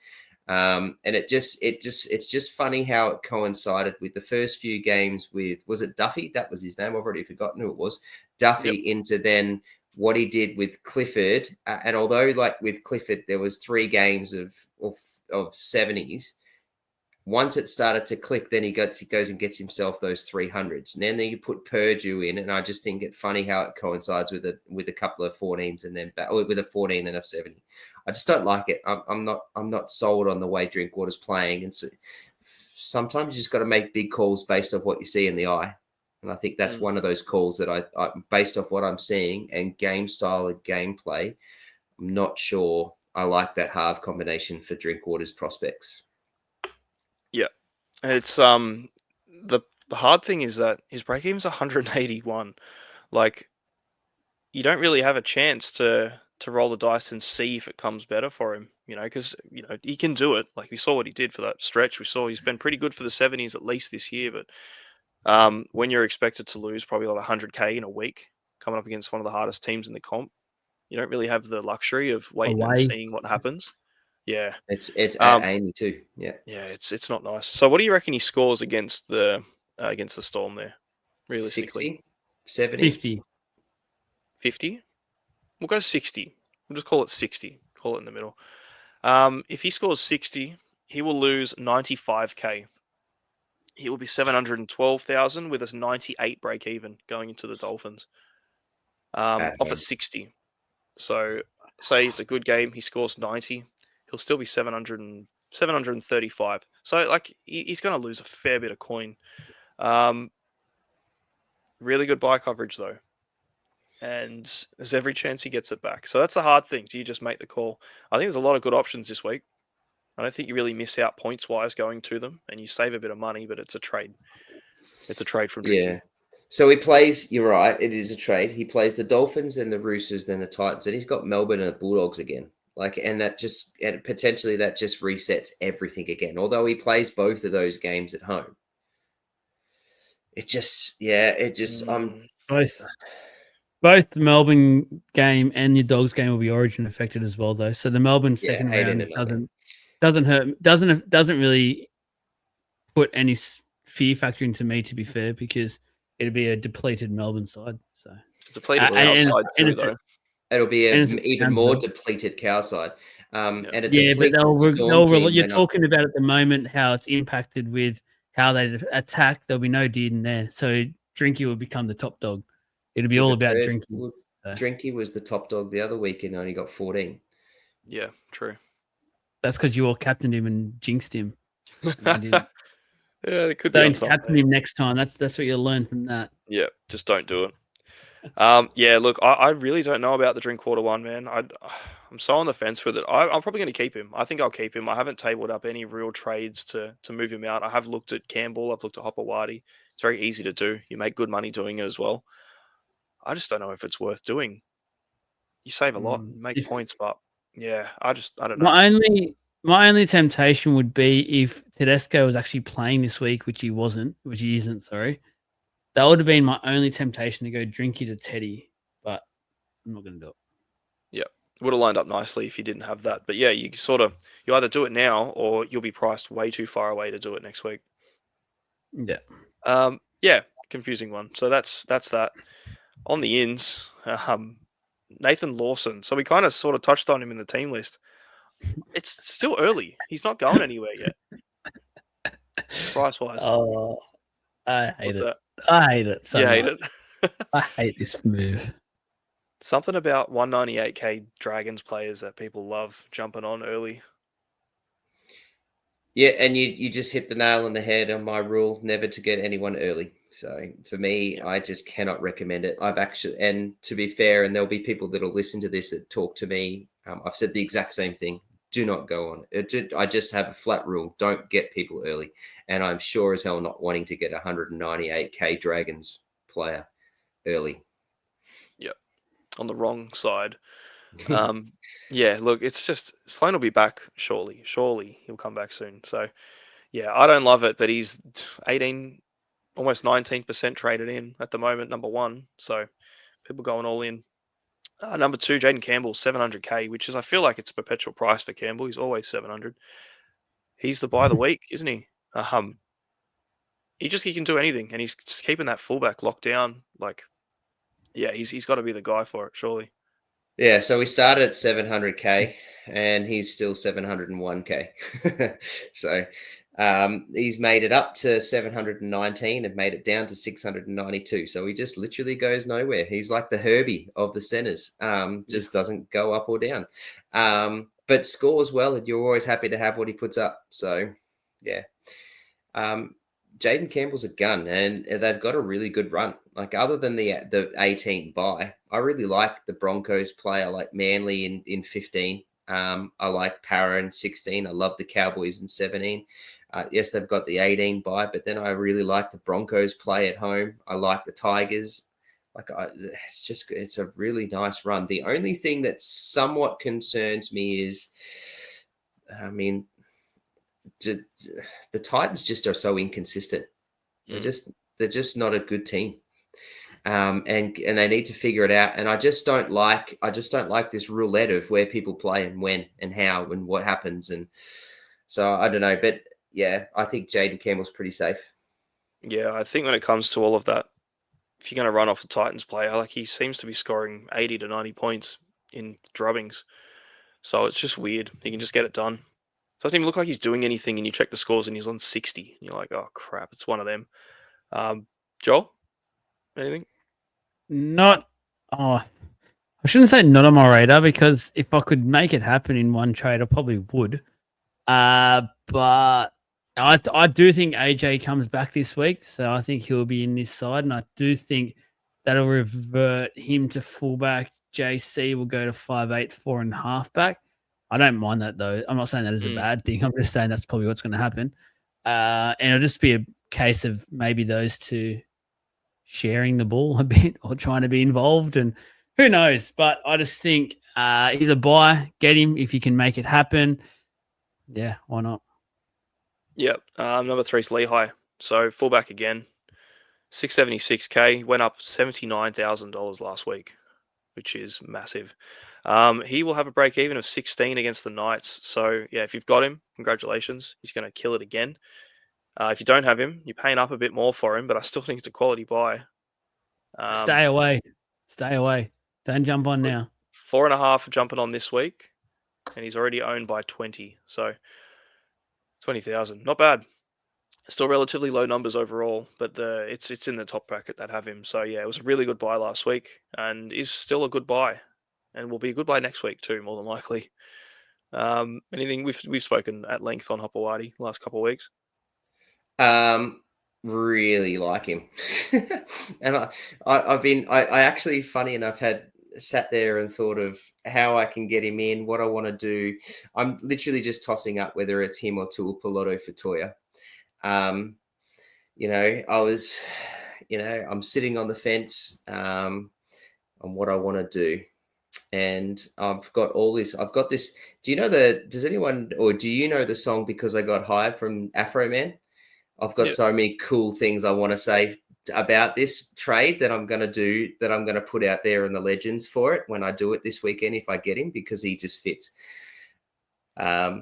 And it's just funny how it coincided with the first few games with, was it Duffy? That was his name. I've already forgotten who it was. Duffy into then what he did with Clifford, and although like with Clifford there was 3 games of 70s, once it started to click, then he goes and gets himself those 300s, and then you put Purdue in, and I just think it's funny how it coincides with a couple of 14s and then with a 14 and a 70. I just don't like it. I'm not sold on the way Drinkwater's playing, and so sometimes you just got to make big calls based off what you see in the eye. And I think that's one of those calls that I based off what I'm seeing and game style and gameplay, I'm not sure I like that half combination for Drinkwater's prospects. Yeah, it's the hard thing is that his break even's 181. Like, you don't really have a chance to roll the dice and see if it comes better for him, because he can do it. Like, we saw what he did for that stretch. We saw he's been pretty good for the 70s at least this year, but when you're expected to lose probably like 100K in a week coming up against one of the hardest teams in the comp, you don't really have the luxury of waiting and seeing what happens. Yeah, it's at Amy too. Yeah, it's not nice. So what do you reckon he scores against the Storm there, realistically? 60, 70, 50? We'll go 60. We'll just call it 60. Call it in the middle. If he scores 60, he will lose 95K. He will be 712,000 with a 98 break even going into the Dolphins. Off at 60. So say it's a good game, he scores 90, he'll still be 735. So like he's going to lose a fair bit of coin. Really good buy coverage though, and there's every chance he gets it back. So that's the hard thing. Do you just make the call? I think there's a lot of good options this week. I don't think you really miss out points wise going to them, and you save a bit of money, but it's a trade. It's a trade from Drinky. Yeah. So he plays, you're right, it is a trade. He plays the Dolphins and the Roosters, then the Titans, and he's got Melbourne and the Bulldogs again. And potentially that just resets everything again. Although he plays both of those games at home. Both the Melbourne game and the Dogs game will be Origin affected as well, though. So the Melbourne second round doesn't really put any fear factor into me, to be fair, because it'll be a depleted Melbourne side. So it's depleted outside too, though. It'll be an even more depleted cow side. But you're talking about at the moment how it's impacted with how they attack. There'll be no Dearden there, so Drinky will become the top dog. It'll be all about Drinky. Drinky was the top dog the other week and only got 14. Yeah, true. That's because you all captained him and jinxed him. Yeah, it could don't captain him next time. That's what you'll learn from that. Yeah, just don't do it. Yeah, look, I really don't know about the Drinkwater one, man. I'm so on the fence with it. I'm probably going to keep him. I think I'll keep him. I haven't tabled up any real trades to move him out. I have looked at Campbell. I've looked at Hopewadi. It's very easy to do. You make good money doing it as well. I just don't know if it's worth doing. You save a lot, make points, but yeah, I don't know. My only temptation would be if Tedesco was actually playing this week, which he isn't, sorry. That would have been my only temptation to go Drinky to Teddy, but I'm not going to do it. Yeah, it would have lined up nicely if you didn't have that. But yeah, you either do it now or you'll be priced way too far away to do it next week. Yeah. Yeah, confusing one. So that's that. On the ins, Nathan Lawson. So we kind of sort of touched on him in the team list. It's still early. He's not going anywhere yet. Price-wise. Oh, I hate it. That? I hate it so much. Hate it? I hate this move. Something about 198K Dragons players that people love jumping on early. Yeah, and you just hit the nail on the head on my rule, never to get anyone early. So for me, I just cannot recommend it. And to be fair, and there'll be people that'll listen to this that talk to me. I've said the exact same thing. Do not go on. I just have a flat rule. Don't get people early. And I'm sure as hell not wanting to get a 198K Dragons player early. Yep. On the wrong side. Yeah, look, it's just Sloan will be back shortly. Surely he'll come back soon. So yeah, I don't love it, but he's 18, almost 19% traded in at the moment, number one. So people going all in. Number two, Jaden Campbell, 700K, which is, I feel like it's a perpetual price for Campbell. He's always 700. He's the buy of the week, isn't he? He can do anything, and he's just keeping that fullback locked down. Like, Yeah, he's got to be the guy for it, surely. Yeah, so we started at 700K and he's still 701K. So he's made it up to 719 and made it down to 692. So he just literally goes nowhere. He's like the Herbie of the centers, just doesn't go up or down. But scores well, and you're always happy to have what he puts up. So, yeah. Jaden Campbell's a gun, and they've got a really good run. Like, other than the 18 bye, I really like the Broncos play. I like Manly in 15. I like Para in 16. I love the Cowboys in 17. Yes, they've got the 18 bye, but then I really like the Broncos play at home. I like the Tigers. It's a really nice run. The only thing that somewhat concerns me is, I mean, the Titans just are so inconsistent. They're just not a good team, and they need to figure it out. And I just don't like this roulette of where people play and when and how and what happens. And so I don't know, but yeah, I think Jaden Campbell's pretty safe. Yeah, I think when it comes to all of that, if you're going to run off the Titans player, like he seems to be scoring 80 to 90 points in drubbings, so it's just weird. He can just get it done. So it doesn't even look like he's doing anything, and you check the scores and he's on 60. And you're like, oh crap, it's one of them. Joel, anything? Not. Oh, I shouldn't say not on my radar, because if I could make it happen in one trade, I probably would. But I do think AJ comes back this week, so I think he'll be in this side, and I do think that'll revert him to fullback. JC will go to 5'8", 4.5 back. I don't mind that, though. I'm not saying that is a bad thing. I'm just saying that's probably what's going to happen. And it'll just be a case of maybe those two sharing the ball a bit or trying to be involved, and who knows. But I just think he's a buy. Get him if you can make it happen. Yeah, why not? Yep. Number 3 is LeHigh. So fullback again, 676K, went up $79,000 last week, which is massive. He will have a break even of 16 against the Knights. So yeah, if you've got him, congratulations. He's going to kill it again. If you don't have him, you're paying up a bit more for him, but I still think it's a quality buy. Stay away. Don't jump on now. 4.5 jumping on this week, and he's already owned by 20. So 20,000, not bad. Still relatively low numbers overall, but it's in the top bracket that have him. So yeah, it was a really good buy last week, and is still a good buy, and will be a good buy next week too, more than likely. Anything we've spoken at length on Hopawati last couple of weeks. Really like him, and I actually, funny enough, had sat there and thought of how I can get him in, what I want to do. I'm literally just tossing up whether it's him or Tuipulotu for Toya. I'm sitting on the fence on what I want to do. And I've got this. Do you know the song Because I Got Hired from Afro Man? I've got so many cool things I want to say about this trade that I'm going to put out there in the legends for it when I do it this weekend, if I get him, because he just fits. I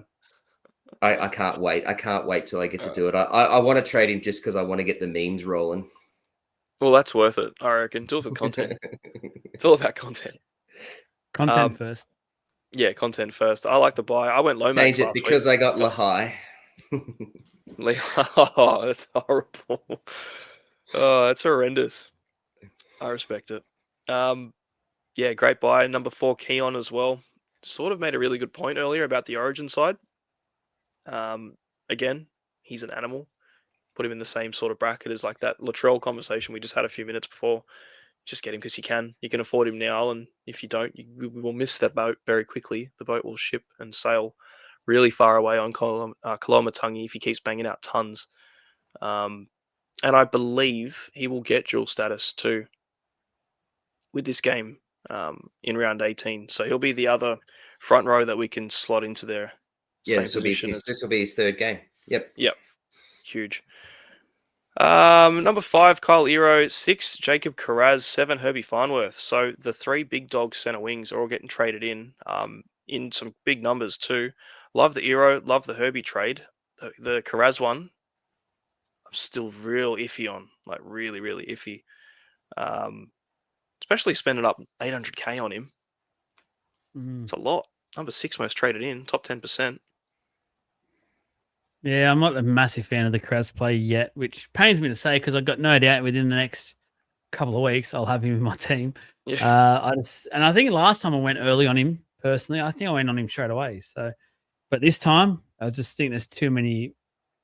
can't wait. I can't wait till I get to do it. I want to trade him just because I want to get the memes rolling. Well, that's worth it, I reckon. Do it for content. It's all about content. Content first. Yeah, content first. I like the buy. I went low max Change it because I got LeHigh. Oh, that's horrible. Oh, that's horrendous. I respect it. Yeah, great buy. Number 4, Keon as well. Sort of made a really good point earlier about the Origin side. Again, he's an animal. Put him in the same sort of bracket as like that Latrell conversation we just had a few minutes before. Just get him because you can. You can afford him now, and if you don't, we will miss that boat very quickly. The boat will ship and sail really far away on Koloamatangi if he keeps banging out tons. And I believe he will get dual status too with this game in round 18. So he'll be the other front row that we can slot into there. Yeah, this will be his third game. Yep. Huge. Number 5, Kyle Ero. 6, Jacob Carraz. 7, Herbie Farnworth. So the 3 big dog center wings are all getting traded in some big numbers too. Love the Ero, love the Herbie trade. The Carraz one, I'm still real iffy on, like really, really iffy. especially spending up 800k on him. It's a lot. Number 6 most traded in, top 10%. Yeah, I'm not a massive fan of the Krause play yet, which pains me to say because I've got no doubt within the next couple of weeks I'll have him in my team. Yeah. I think last time I went early on him personally, I think I went on him straight away. So, but this time I just think there's too many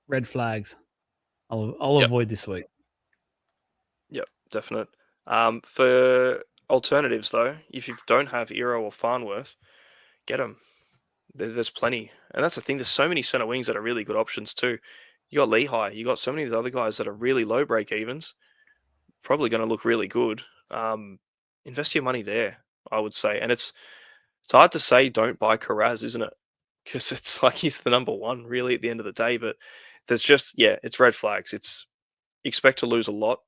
red flags. I'll avoid this week. Yep, definite. For alternatives though, if you don't have Eero or Farnworth, get them. There's plenty, and that's the thing. There's so many center wings that are really good options too. You got LeHigh. You got so many of the other guys that are really low break evens. Probably going to look really good. Invest your money there, I would say. And it's hard to say don't buy Karaz, isn't it? Because it's like he's the number one really at the end of the day. But there's just it's red flags. It's expect to lose a lot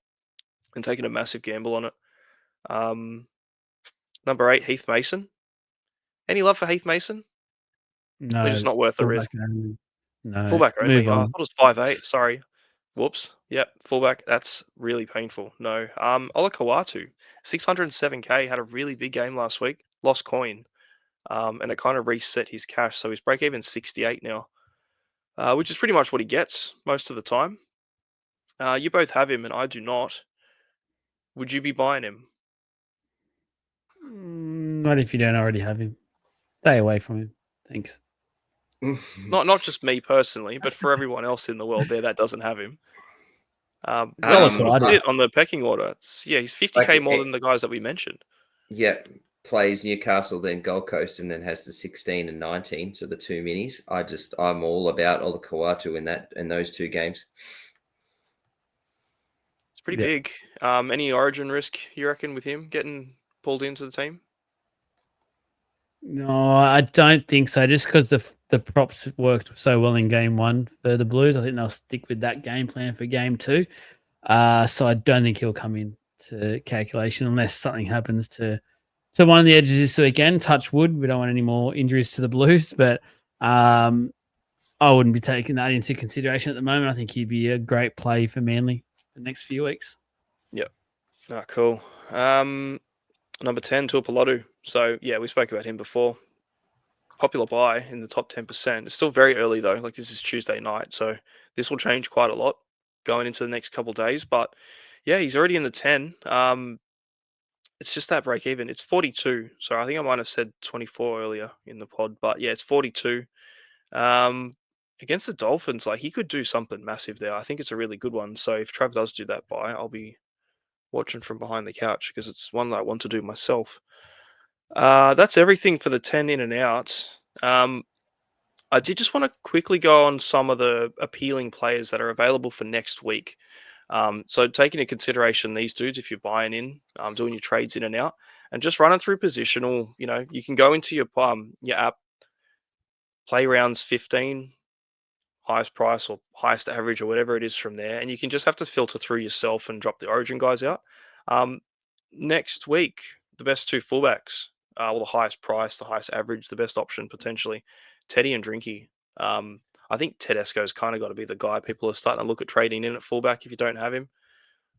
and taking a massive gamble on it. Number 8, Heath Mason. Any love for Heath Mason? No, They're just not worth the risk. No, Fullback only. move Oh, I on. thought it was 5'8". Sorry. Whoops. Yep, fullback. That's really painful. No. Ola Kawatu, 607k, had a really big game last week. Lost coin. And it kind of reset his cash. So his break even 68 now, which is pretty much what he gets most of the time. You both have him and I do not. Would you be buying him? Not if you don't already have him. Stay away from him. Thanks. Not just me personally, but for everyone else in the world there that doesn't have him. Where Tell does us he what I sit on the pecking order? He's 50k more than the guys that we mentioned. Yeah, plays Newcastle, then Gold Coast, and then has the 16 and 19, so the 2 minis. I'm all about Ola Kawatu in those 2 games. It's pretty big. Any origin risk you reckon with him getting pulled into the team? No, I don't think so. Just because the props worked so well in game 1 for the Blues, I think they'll stick with that game plan for game 2. So I don't think he'll come in to calculation unless something happens to one of the edges this weekend. Touch wood. We don't want any more injuries to the Blues, but I wouldn't be taking that into consideration at the moment. I think he'd be a great play for Manly the next few weeks. Yep. Cool. Number 10, Tuipulotu. So, we spoke about him before. Popular buy in the top 10%. It's still very early, though. Like, this is Tuesday night, so this will change quite a lot going into the next couple of days. But, he's already in the 10. It's just that break even. It's 42. So, I think I might have said 24 earlier in the pod. But, it's 42. Against the Dolphins, like, he could do something massive there. I think it's a really good one. So, if Trav does do that buy, I'll be watching from behind the couch because it's one that I want to do myself. That's everything for the 10 in and out. I did just want to quickly go on some of the appealing players that are available for next week. So taking into consideration these dudes, if you're buying in, doing your trades in and out, and just running through positional, you can go into your app, play rounds 15, highest price or highest average or whatever it is from there, and you can just have to filter through yourself and drop the origin guys out. Next week, the best 2 fullbacks, the highest price, the highest average, the best option potentially, Teddy and Drinky. I think Tedesco's kind of got to be the guy people are starting to look at trading in at fullback if you don't have him.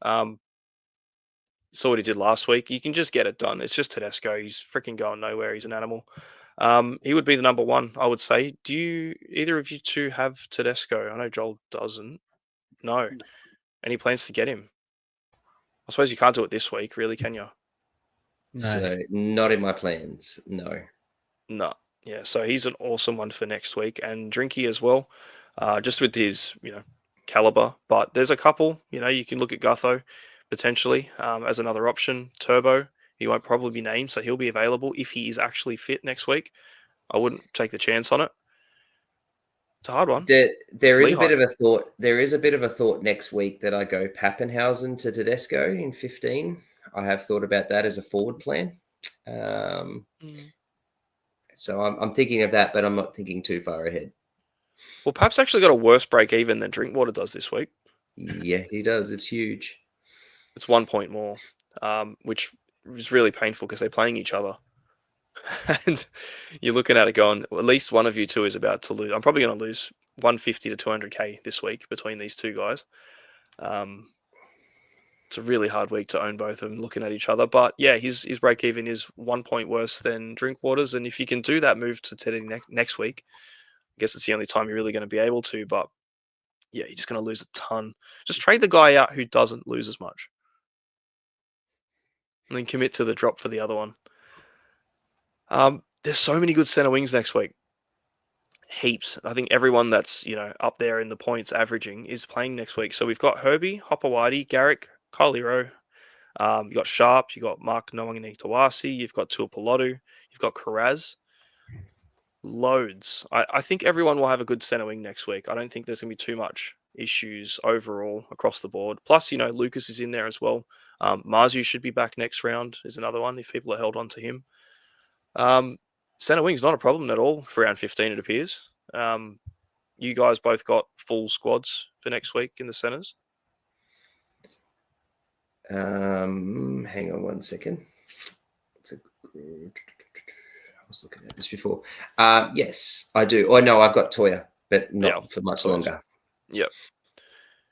Saw what he did last week. You can just get it done. It's just Tedesco. He's freaking going nowhere. He's an animal. He would be the number 1, I would say. Do you either of you two have Tedesco? I know Joel doesn't. No. Any plans to get him? I suppose you can't do it this week, really, can you? No. So not in my plans. No. No. Yeah. So he's an awesome one for next week, and Drinky as well. Just with his, caliber. But there's a couple. You can look at Gutho potentially as another option. Turbo. He won't probably be named, so he'll be available if he is actually fit next week. I wouldn't take the chance on it. It's a hard one. There is LeHigh. a bit of a thought. There is a bit of a thought next week that I go Pappenhausen to Tedesco in 15. I have thought about that as a forward plan. So I'm thinking of that, but I'm not thinking too far ahead. Well, Pap's actually got a worse break even than Drinkwater does this week. Yeah, he does. It's huge. It's 1 point more, which is really painful because they're playing each other. And you're looking at it going, well, at least one of you two is about to lose. I'm probably going to lose 150 to 200k this week between these two guys. it's a really hard week to own both of them looking at each other. But yeah, his break even is 1 point worse than Drinkwater's, and if you can do that move to Teddy next week, I guess it's the only time you're really going to be able to. But yeah, you're just going to lose a ton. Just trade the guy out who doesn't lose as much, and then commit to the drop for the other one. There's so many good center wings next week. Heaps. I think everyone that's up there in the points averaging is playing next week. So we've got Herbie, Hopper Whitey, Garrick, Kylero. You've got Sharp, you've got Mark Noangani-Tawasi, you've got Tuapolotu, you've got Karaz. Loads. I think everyone will have a good center wing next week. I don't think there's going to be too much issues overall across the board. Plus, Lucas is in there as well. Marzu should be back next round is another one if people are held on to him. Center wing's not a problem at all for round 15, it appears. You guys both got full squads for next week in the centers. Hang on 1 second. I was looking at this before. Yes, I do. Oh no, I've got Toya, but not for much longer. Yep.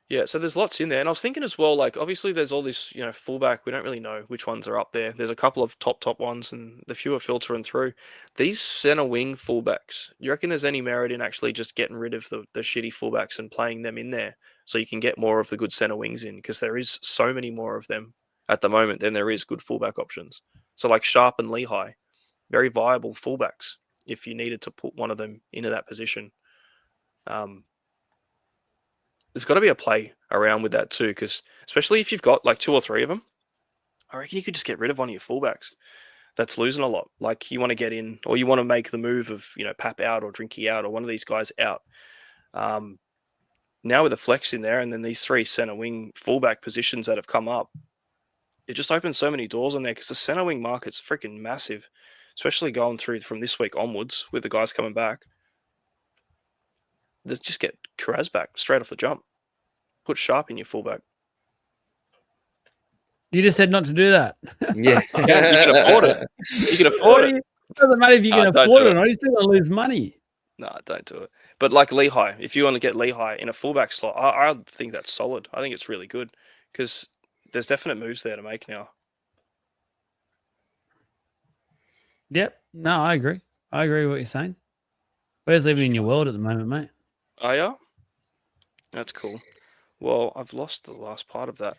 Yeah, so there's lots in there. And I was thinking as well, like, obviously there's all this, fullback. We don't really know which ones are up there. There's a couple of top ones and the few are filtering through. These center wing fullbacks, you reckon there's any merit in actually just getting rid of the shitty fullbacks and playing them in there so you can get more of the good center wings in? Because there is so many more of them at the moment than there is good fullback options. So like Sharp and LeHigh, very viable fullbacks if you needed to put one of them into that position. There's got to be a play around with that too, because especially if you've got like 2 or 3 of them, I reckon you could just get rid of one of your fullbacks that's losing a lot. Like you want to get in, or you want to make the move of Pap out or Drinky out or one of these guys out. Now with the flex in there, and then these 3 center wing fullback positions that have come up, it just opens so many doors on there because the center wing market's freaking massive, especially going through from this week onwards with the guys coming back. Let's just get Karaz back straight off the jump. Put Sharp in your fullback. You just said not to do that. Yeah. You can afford it. You can afford it. It doesn't matter if you can afford it or not. You're still going to lose money. No, don't do it. But like LeHigh, if you want to get LeHigh in a fullback slot, I think that's solid. I think it's really good because there's definite moves there to make now. Yep. No, I agree. I agree with what you're saying. Where's living in your world at the moment, mate? Oh, yeah? That's cool. Well, I've lost the last part of that.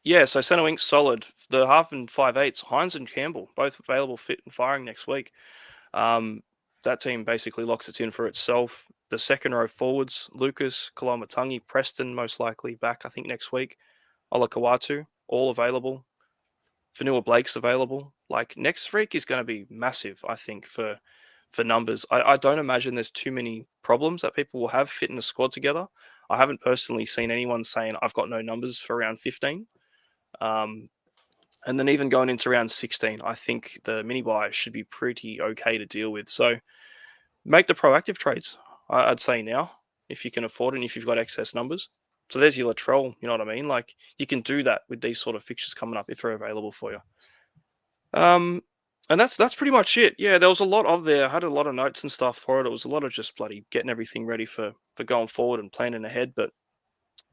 Yeah, so center wing solid. The half and 5/8, Hines and Campbell, both available, fit and firing next week. That team basically locks it in for itself. The second row forwards, Lucas, Kalomatangi, Preston, most likely back, I think, next week. Ola Kawatu, all available. Vanilla Blake's available. Like, next week is going to be massive, I think, for numbers. I don't imagine there's too many problems that people will have fitting a squad together. I haven't personally seen anyone saying I've got no numbers for round 15. And then even going into round 16, I think the mini buy should be pretty okay to deal with. So make the proactive trades, I'd say now, if you can afford it and if you've got excess numbers. So there's your Latrell, you know what I mean? Like you can do that with these sort of fixtures coming up if they're available for you. And that's pretty much it. Yeah, there was a lot of there. I had a lot of notes and stuff for it. It was a lot of just bloody getting everything ready for going forward and planning ahead, but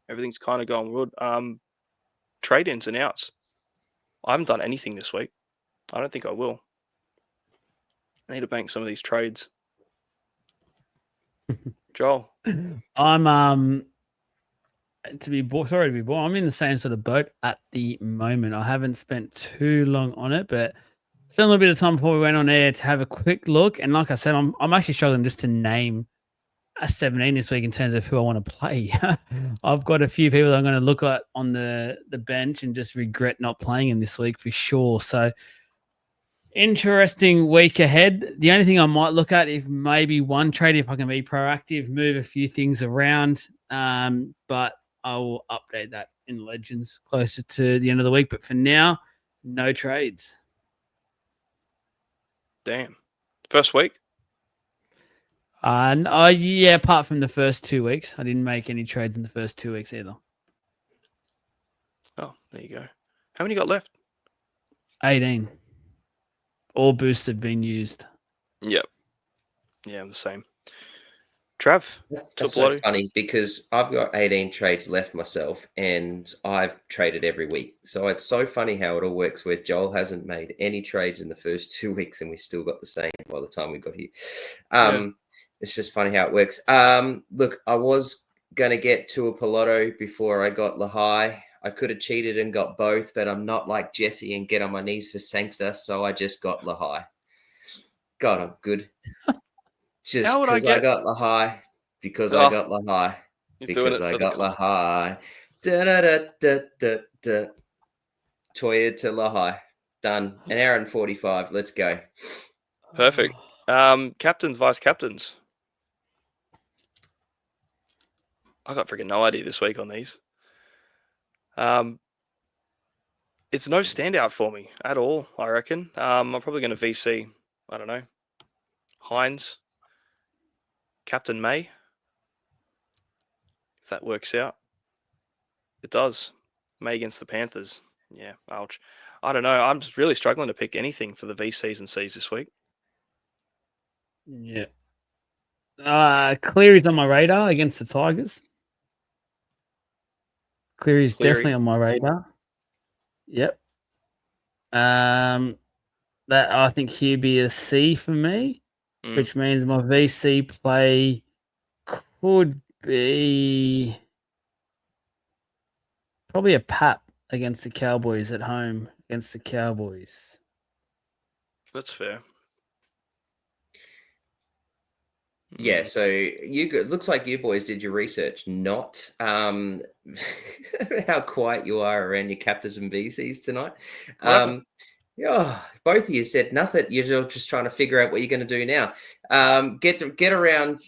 everything's kind of going good. Trade ins and outs. I haven't done anything this week. I don't think I will. I need to bank some of these trades. Joel. I'm sorry to be born. I'm in the same sort of boat at the moment. I haven't spent too long on it, but spent a little bit of time before we went on air to have a quick look. And like I said, I'm actually struggling just to name a 17 this week in terms of who I want to play. I've got a few people that I'm going to look at on the bench and just regret not playing in this week for sure. So interesting week ahead. The only thing I might look at is maybe one trade if I can be proactive, move a few things around. But I will update that in Legends closer to the end of the week. But for now, no trades. Damn. First week? Yeah, apart from the first 2 weeks. I didn't make any trades in the first 2 weeks either. Oh, there you go. How many got left? 18. All boosts have been used. Yep. Yeah, I'm the same. Trav. That's so funny because I've got 18 trades left myself and I've traded every week. So it's so funny how it all works where Joel hasn't made any trades in the first 2 weeks and we still got the same by the time we got here. It's just funny how it works. Look, I was going to get to a Piloto before I got LeHigh. I could have cheated and got both, but I'm not like Jesse and get on my knees for Sangster. So I just got LeHigh. God, I'm good. Just because I got LeHigh, because I got LeHigh, because I got LeHigh. Da-da-da-da-da-da. Toya to LeHigh. Done. An hour and 45. Let's go. Perfect. Captains, vice captains. I got freaking no idea this week on these. It's no standout for me at all, I reckon. I'm probably going to VC. I don't know. Hines. Captain May. If that works out. It does. May against the Panthers. Yeah, ouch. I don't know. I'm just really struggling to pick anything for the VCs and Cs this week. Yeah. Cleary's on my radar against the Tigers. Cleary's definitely on my radar. Yep. That I think he'd be a C for me, which means my VC play could be probably a Pap against the Cowboys at home against the Cowboys. That's fair. Yeah, so it looks like you boys did your research, not how quiet you are around your captains and VCs tonight. Yeah, both of you said nothing. You're just trying to figure out what you're going to do now. Get around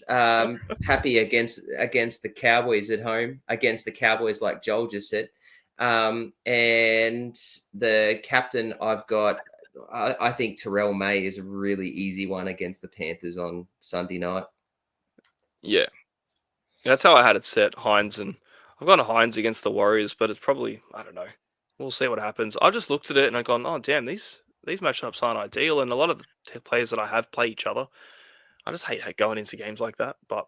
happy against the Cowboys at home, against the Cowboys, like Joel just said. And the captain I've got, I think Terrell May is a really easy one against the Panthers on Sunday night. Yeah. That's how I had it set, Hines. And I've gone Hines against the Warriors, but it's probably, I don't know. We'll see what happens. I just looked at it and I've gone, oh, damn, these matchups aren't ideal. And a lot of the players that I have play each other. I just hate going into games like that. But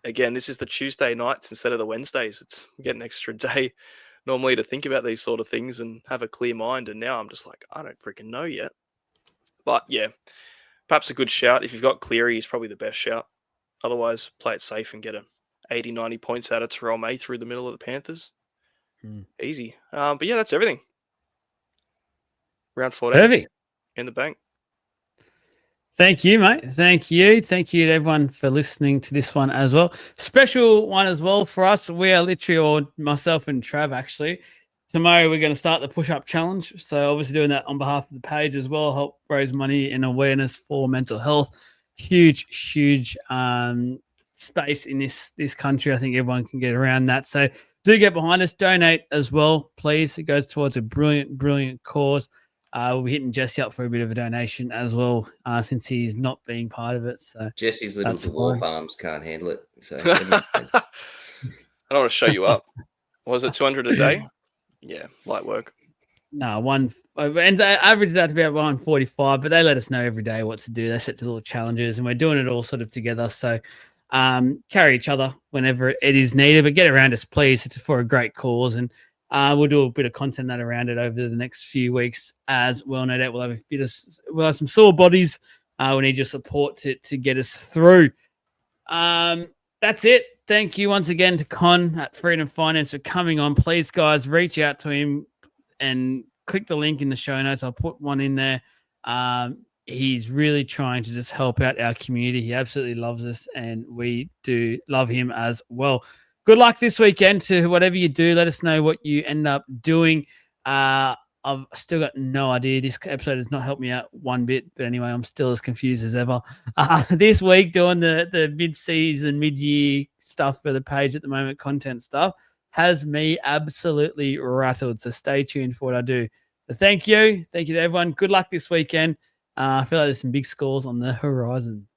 again, this is the Tuesday nights instead of the Wednesdays. It's get an extra day normally to think about these sort of things and have a clear mind. And now I'm just like, I don't freaking know yet. But yeah, perhaps a good shout. If you've got Cleary, he's probably the best shout. Otherwise, play it safe and get 80, 90 points out of Terrell May through the middle of the Panthers. Easy. But yeah, that's everything. Round 14. Perfect. In the bank. Thank you, mate. Thank you. Thank you to everyone for listening to this one as well. Special one as well for us. We are literally, or myself and Trav actually, tomorrow we're going to start the push-up challenge. So obviously doing that on behalf of the page as well, help raise money and awareness for mental health. Huge space in this country. I think everyone can get around that. So do get behind us. Donate as well, please. It goes towards a brilliant cause. We'll be hitting Jesse up for a bit of a donation as well, since he's not being part of it. So Jesse's little dwarf arms can't handle it. So I don't want to show you up. Was it 200 a day? Yeah, light work. No, and they averaged out to about 145, but they let us know every day what to do. They set the little challenges, and we're doing it all sort of together. So carry each other whenever it is needed, but get around us, please. It's for a great cause, and we'll do a bit of content that around it over the next few weeks as well. No doubt we'll have some sore bodies. We need your support to get us through. That's it. Thank you once again to Con at Freedom Finance for coming on. Please, guys, reach out to him and click the link in the show notes. I'll put one in there. He's really trying to just help out our community. He absolutely loves us, and we do love him as well. Good luck this weekend to whatever you do. Let us know what you end up doing. I've still got no idea. This episode has not helped me out one bit. But anyway, I'm still as confused as ever. This week, doing the mid-season, mid-year stuff for the page at the moment, content stuff, has me absolutely rattled. So stay tuned for what I do. But thank you. Thank you to everyone. Good luck this weekend. I feel like there's some big scores on the horizon.